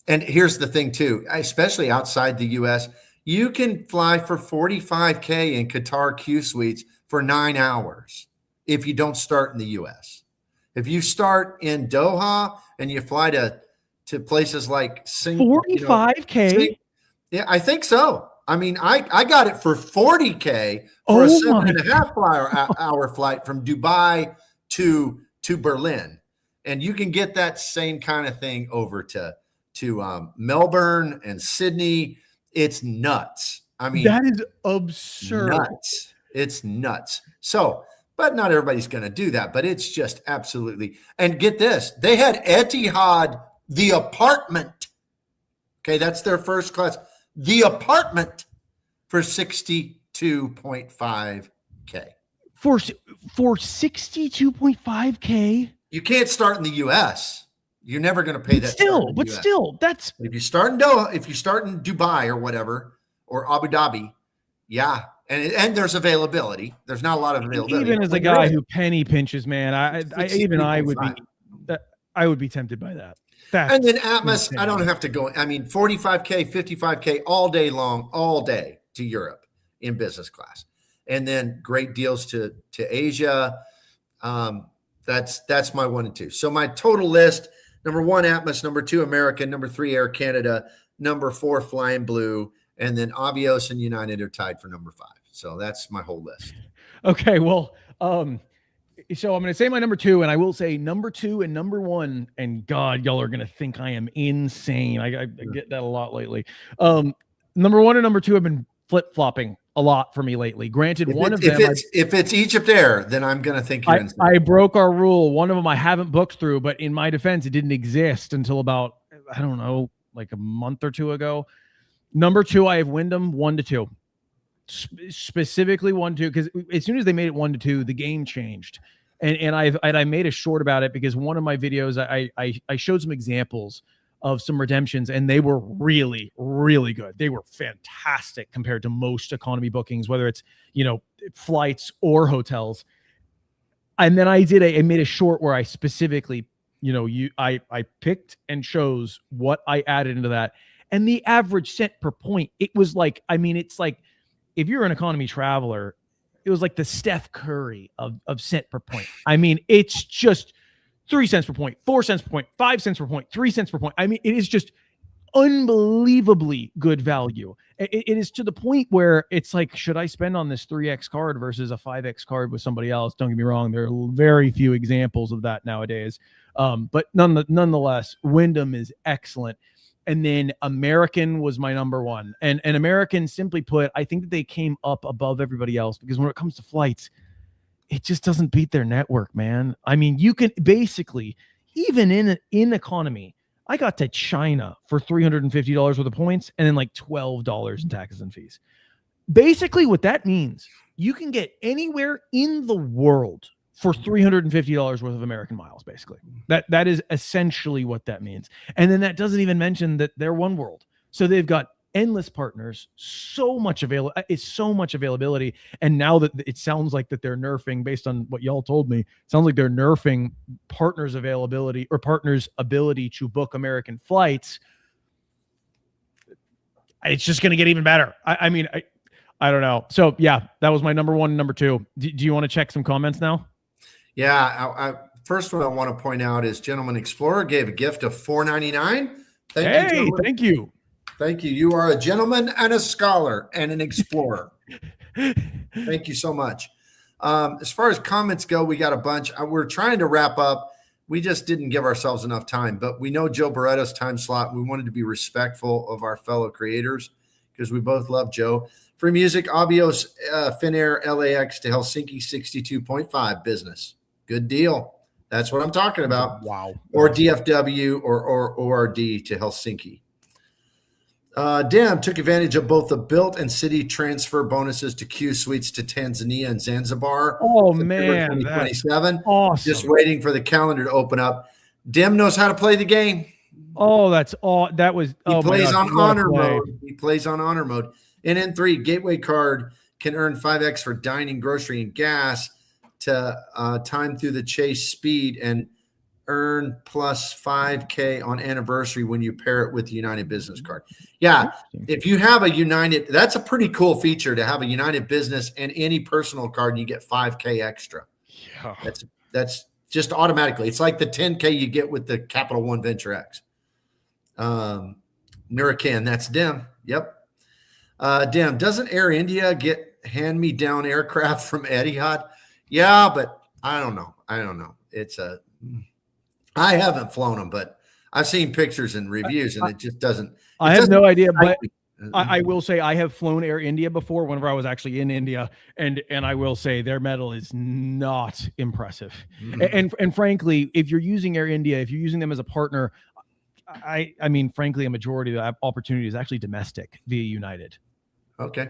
and here's the thing too, especially outside the US, you can fly for 45K in Qatar Q suites for 9 hours if you don't start in the US. If you start in Doha and you fly to places like Singapore, 45K. Yeah, I think so. I mean, I got it for 40K for a 7.5 hour flight from Dubai to Berlin. And you can get that same kind of thing over to Melbourne and Sydney. It's nuts. I mean, that is absurd. Nuts. It's nuts. So, but not everybody's going to do that, but it's just absolutely. And get this, they had Etihad, the apartment. Okay, that's their first class. The apartment for 62.5K. For 62.5K? You can't start in the US. You're never going to pay that. Still, that's if you start in Doha, if you start in Dubai or whatever, or Abu Dhabi, yeah. And there's availability. There's not a lot of availability. Even as a guy who penny pinches, man, I would be tempted by that. And then Atmos, insane. I don't have to go. I mean, 45K, 55K all day long, all day to Europe in business class. And then great deals to Asia. That's my 1 and 2. So my total list: number 1, Atmos; number 2, American; number 3, Air Canada; number 4, Flying Blue; and then Avios and United are tied for number 5. So that's my whole list. Okay, well, so I'm going to say my number 2, and I will say number 2 and number 1, and God, y'all are going to think I am insane. I get that a lot lately. Number 1 and number 2 have been flip-flopping a lot for me lately. Granted, if it's Egypt Air, then I'm going to think you're insane. I broke our rule. One of them I haven't booked through, but in my defense, it didn't exist until about, I don't know, like a month or 2 ago. Number 2, I have Wyndham 1-2. Specifically 1-2, because as soon as they made it 1-2, the game changed. And I made a short about it because one of my videos, I showed some examples of some redemptions, and they were really, really good. They were fantastic compared to most economy bookings, whether it's, flights or hotels. And then I made a short where I specifically I picked and chose what I added into that, and the average cent per point, it was like, it's like if you're an economy traveler, it was like the Steph Curry of cent per point. It's just 3 cents per point, 4 cents per point, 5 cents per point, 3 cents per point. It is just unbelievably good value. It is to the point where it's like, should I spend on this 3x card versus a 5x card with somebody else? Don't get me wrong, there are very few examples of that nowadays. But nonetheless, Wyndham is excellent. And then American was my number one. And American, simply put, I think that they came up above everybody else because when it comes to flights, it just doesn't beat their network, man. You can basically, even in economy, I got to China for $350 worth of points and then like $12 in taxes and fees. Basically, what that means, you can get anywhere in the world for $350 worth of American miles, basically. That is essentially what that means. And then that doesn't even mention that they're one world. So they've got endless partners, so much availability. And now that it sounds like that they're nerfing, based on what y'all told me, it sounds like they're nerfing partners availability or partners ability to book American flights. It's just going to get even better. I don't know. So yeah, that was my number one and number two. Do you want to check some comments now? Yeah. First one I want to point out is Gentleman Explorer gave a gift of $4.99. Thank you. Thank you. Thank you. You are a gentleman and a scholar and an explorer. Thank you so much. As far as comments go, we got a bunch. We're trying to wrap up. We just didn't give ourselves enough time, but we know Joe Barretto's time slot. We wanted to be respectful of our fellow creators because we both love Joe. Free music, Avios, Finnair, LAX to Helsinki 62.5 business. Good deal. That's what I'm talking about. Wow. Or DFW or ORD to Helsinki. Dim took advantage of both the built and city transfer bonuses to Q Suites to Tanzania and Zanzibar. Oh, man. 2027. Awesome. Just waiting for the calendar to open up. Dim knows how to play the game. Oh, that's all. That was. He plays on honor mode. He plays on honor mode. And in 3, Gateway Card can earn 5x for dining, grocery, and gas to time through the chase speed and earn plus 5K on anniversary when you pair it with the United Business Card. Yeah, if you have a United, that's a pretty cool feature to have a United Business and any personal card, and you get 5K extra. Yeah. That's just automatically. It's like the 10K you get with the Capital One Venture X. Nuracan, that's Dim. Yep. Dim, doesn't Air India get hand-me-down aircraft from Etihad? Yeah, but I don't know. I haven't flown them, but I've seen pictures and reviews, and it just doesn't. I have no idea, but I will say I have flown Air India before whenever I was actually in India, and I will say their metal is not impressive. Mm-hmm. And frankly, if you're using Air India, if you're using them as a partner, I mean, frankly, a majority of the opportunity is actually domestic via United. Okay.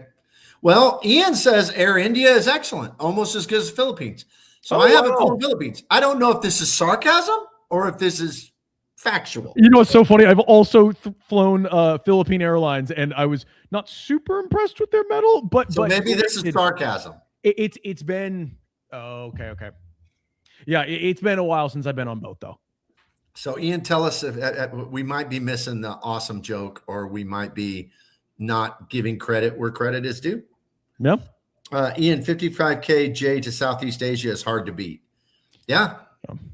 Well, Ian says Air India is excellent, almost as good as Philippines. So I haven't flown Philippines. I don't know if this is sarcasm or if this is factual. You know, it's so funny. I've also flown Philippine Airlines, and I was not super impressed with their metal. But maybe this is sarcasm. It's been okay. Yeah, it's been a while since I've been on both, though. So Ian, tell us if we might be missing the awesome joke, or we might be not giving credit where credit is due. Yeah. Ian, 55K J to Southeast Asia is hard to beat. Yeah,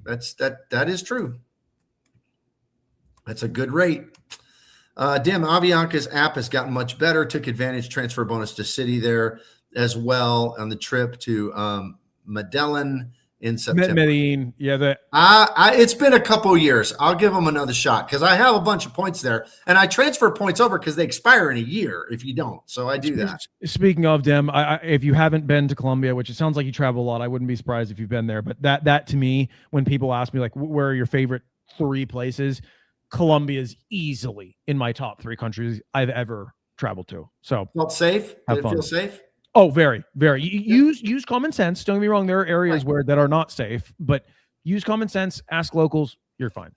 that is true. That's a good rate. Dim, Avianca's app has gotten much better. Took advantage transfer bonus to City there as well on the trip to Medellin in September. Medellin, yeah. It's been a couple years. I'll give them another shot because I have a bunch of points there, and I transfer points over because they expire in a year if you don't. So I do that. Speaking of Dem, if you haven't been to Colombia, which it sounds like you travel a lot, I wouldn't be surprised if you've been there. But that to me, when people ask me like, where are your favorite 3 places, Colombia is easily in my top 3 countries I've ever traveled to. So felt safe. Did it feel safe? Oh, very, very. Use common sense. Don't get me wrong. There are areas that are not safe, but use common sense. Ask locals. You're fine.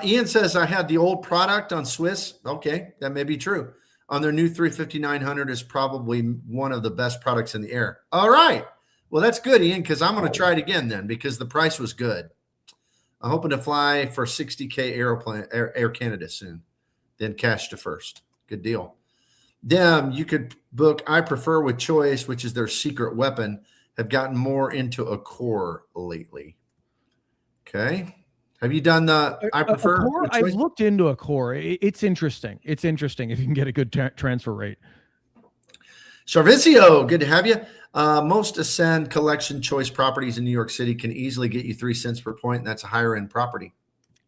Ian says, I had the old product on Swiss. Okay, that may be true. On their new 350-900 is probably one of the best products in the air. All right. Well, that's good, Ian, because I'm going to try it again then because the price was good. I'm hoping to fly for 60K airplane Air Canada soon, then cash to first. Good deal. Dem, you could book I Prefer with Choice, which is their secret weapon. Have gotten more into a core lately. Okay. Have you done the I Prefer? A core, I've looked into a core. It's interesting. It's interesting if you can get a good transfer rate. Charvizio, good to have you. Most Ascend collection choice properties in New York City can easily get you 3 cents per point, and that's a higher end property.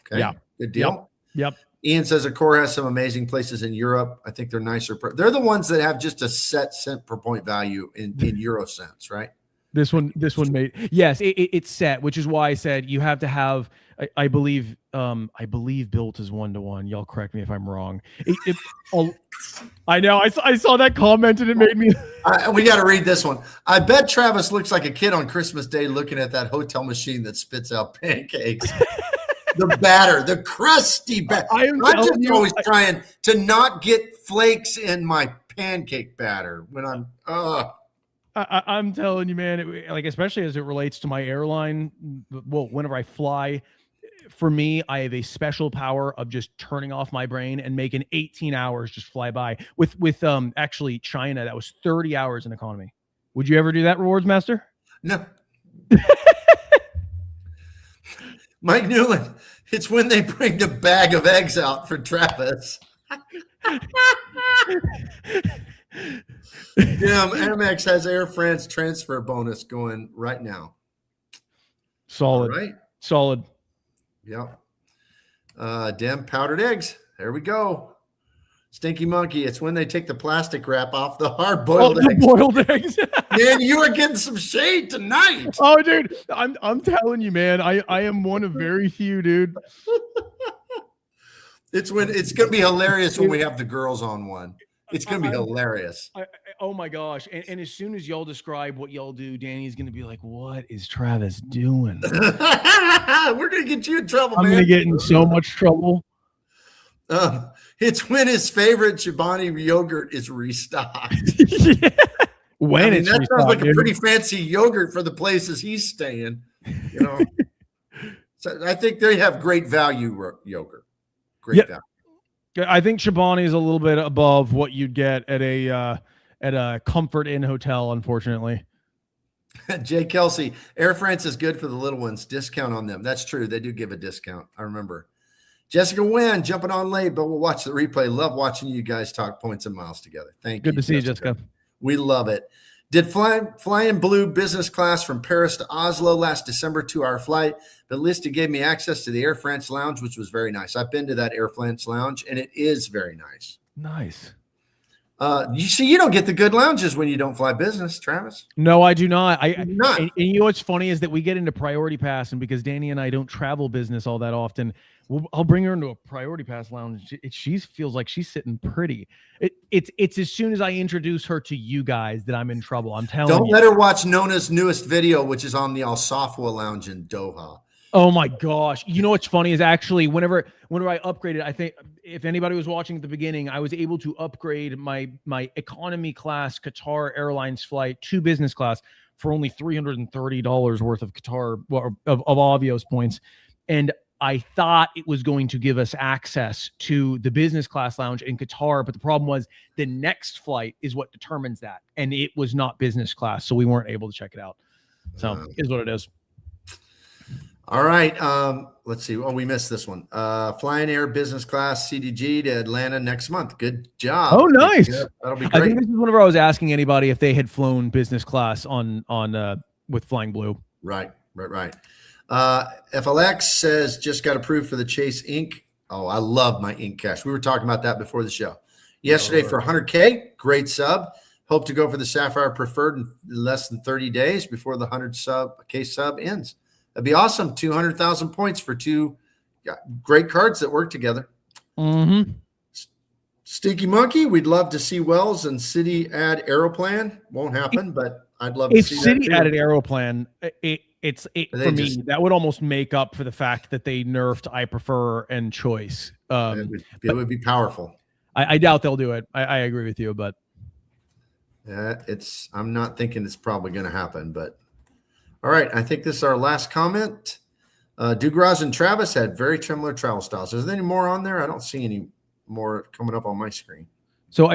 Okay. Yeah. Good deal. Yep. Ian says Accor has some amazing places in Europe. I think they're nicer. They're the ones that have just a set cent per point value in Euro cents, right? This one made, yes, it's set, which is why I said you have to have, I believe built is 1-to-1. Y'all correct me if I'm wrong. I know I saw that comment and it made me. We got to read this one. I bet Travis looks like a kid on Christmas Day looking at that hotel machine that spits out pancakes. The batter, the crusty batter. I'm just always trying to not get flakes in my pancake batter when I'm telling you, man, like, especially as it relates to my airline. Well, whenever I fly, for me, I have a special power of just turning off my brain and making 18 hours just fly by. With actually China, that was 30 hours in economy. Would you ever do that, Rewards Master? No. Mike Newland, it's when they bring the bag of eggs out for Travis. Amex has Air France transfer bonus going right now. Solid. All right. Solid. Yep. Dem powdered eggs. There we go. Stinky monkey. It's when they take the plastic wrap off the hard-boiled eggs. Boiled eggs. Man, you are getting some shade tonight. Oh, dude, I'm telling you, man. I am one of very few, dude. It's gonna be hilarious when we have the girls on one. It's gonna be hilarious. Oh my gosh! And as soon as y'all describe what y'all do, Danny's gonna be like, "What is Travis doing?" We're gonna get you in trouble, man. I'm gonna get in so much trouble. It's when his favorite Chobani yogurt is restocked. Yeah. When it's that restocked, sounds like dude. a pretty fancy yogurt for the places he's staying. You know, so I think they have great value yogurt. Great value. I think Chobani is a little bit above what you'd get at a Comfort Inn hotel, unfortunately. Jay Kelsey, Air France is good for the little ones. Discount on them. That's true. They do give a discount. I remember. Jessica Wynn, jumping on late, but we'll watch the replay. Love watching you guys talk points and miles together. Thank you. Good to see you, Jessica. We love it. Did fly in blue business class from Paris to Oslo last December, 2-hour flight. But Listy gave me access to the Air France lounge, which was very nice. I've been to that Air France lounge, and it is very nice. Nice. You see, you don't get the good lounges when you don't fly business, Travis. No, I do not. Not. And you know what's funny is that we get into priority pass, and because Danny and I don't travel business all that often, I'll bring her into a priority pass lounge. She feels like she's sitting pretty. It's as soon as I introduce her to you guys that I'm in trouble. I'm telling you. Don't let her watch Nona's newest video, which is on the Al Safwa lounge in Doha. Oh my gosh. You know what's funny is actually whenever I upgraded, I think if anybody was watching at the beginning, I was able to upgrade my economy class Qatar Airlines flight to business class for only $330 worth of Qatar of Avios points. And I thought it was going to give us access to the business class lounge in Qatar, but the problem was the next flight is what determines that. And it was not business class, so we weren't able to check it out. So is what it is. All right. Let's see. Oh, we missed this one. Flying Air business class CDG to Atlanta next month. Good job. Oh, nice. That'll be great. I think this is whenever I was asking anybody if they had flown business class on with Flying Blue. Right. FLX says just got approved for the Chase Ink. Oh, I love my Ink Cash. We were talking about that before the show. Yesterday for 100K, great sub. Hope to go for the Sapphire Preferred in less than 30 days before the 100K sub ends. That'd be awesome. 200,000 points for two great cards that work together. Mm-hmm. Stinky Monkey, we'd love to see Wells and City add Aeroplan. Won't happen, but I'd love to see City that. If City added Aeroplan, for me, that would almost make up for the fact that they nerfed I Prefer and Choice. It would be powerful. I doubt they'll do it. I agree with you, but I'm not thinking it's probably going to happen, but all right. I think this is our last comment. Dugras and Travis had very similar travel styles. Is there any more on there? I don't see any more coming up on my screen. So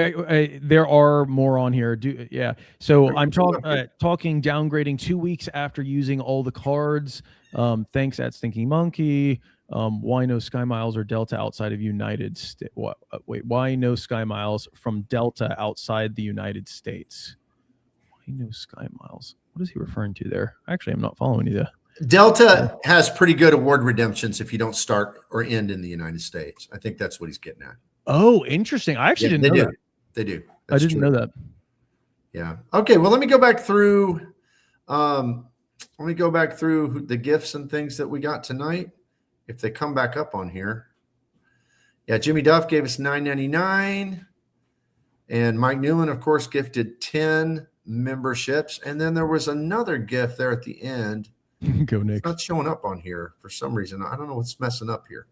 there are more on here. Yeah. So I'm talking downgrading 2 weeks after using all the cards. Thanks at Stinking Monkey. Why no Sky Miles or Delta outside of United States? Wait, why no Sky Miles from Delta outside the United States? Why no Sky Miles? What is he referring to there? Actually, I'm not following you there. Delta has pretty good award redemptions if you don't start or end in the United States. I think that's what he's getting at. Oh, interesting. I actually didn't know that. They do. I didn't know that. Yeah. Okay. Well, let me go back through. Let me go back through the gifts and things that we got tonight. If they come back up on here. Yeah, Jimmy Duff gave us $9.99. And Mike Newland, of course, gifted 10 memberships. And then there was another gift there at the end. Go Nick. It's not showing up on here for some reason. I don't know what's messing up here.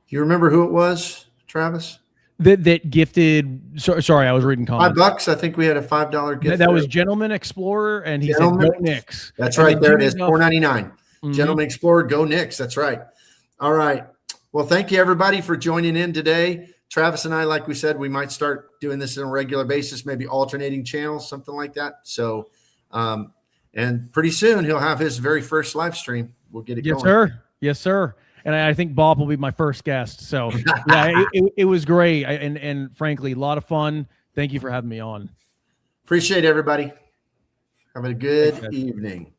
Do you remember who it was, Travis? That gifted. Sorry, I was reading comments. $5. I think we had a $5 gift. That was Gentleman Explorer, and he said, "Go Knicks." That's right. There it is. $4.99. Gentleman Explorer, go Knicks. That's right. All right. Well, thank you everybody for joining in today. Travis and I, like we said, we might start doing this on a regular basis, maybe alternating channels, something like that. So, and pretty soon he'll have his very first live stream. We'll get it going. Yes, sir. Yes, sir. And I think Bob will be my first guest. So yeah, it was great. And frankly, a lot of fun. Thank you for having me on. Appreciate everybody. Have a good evening.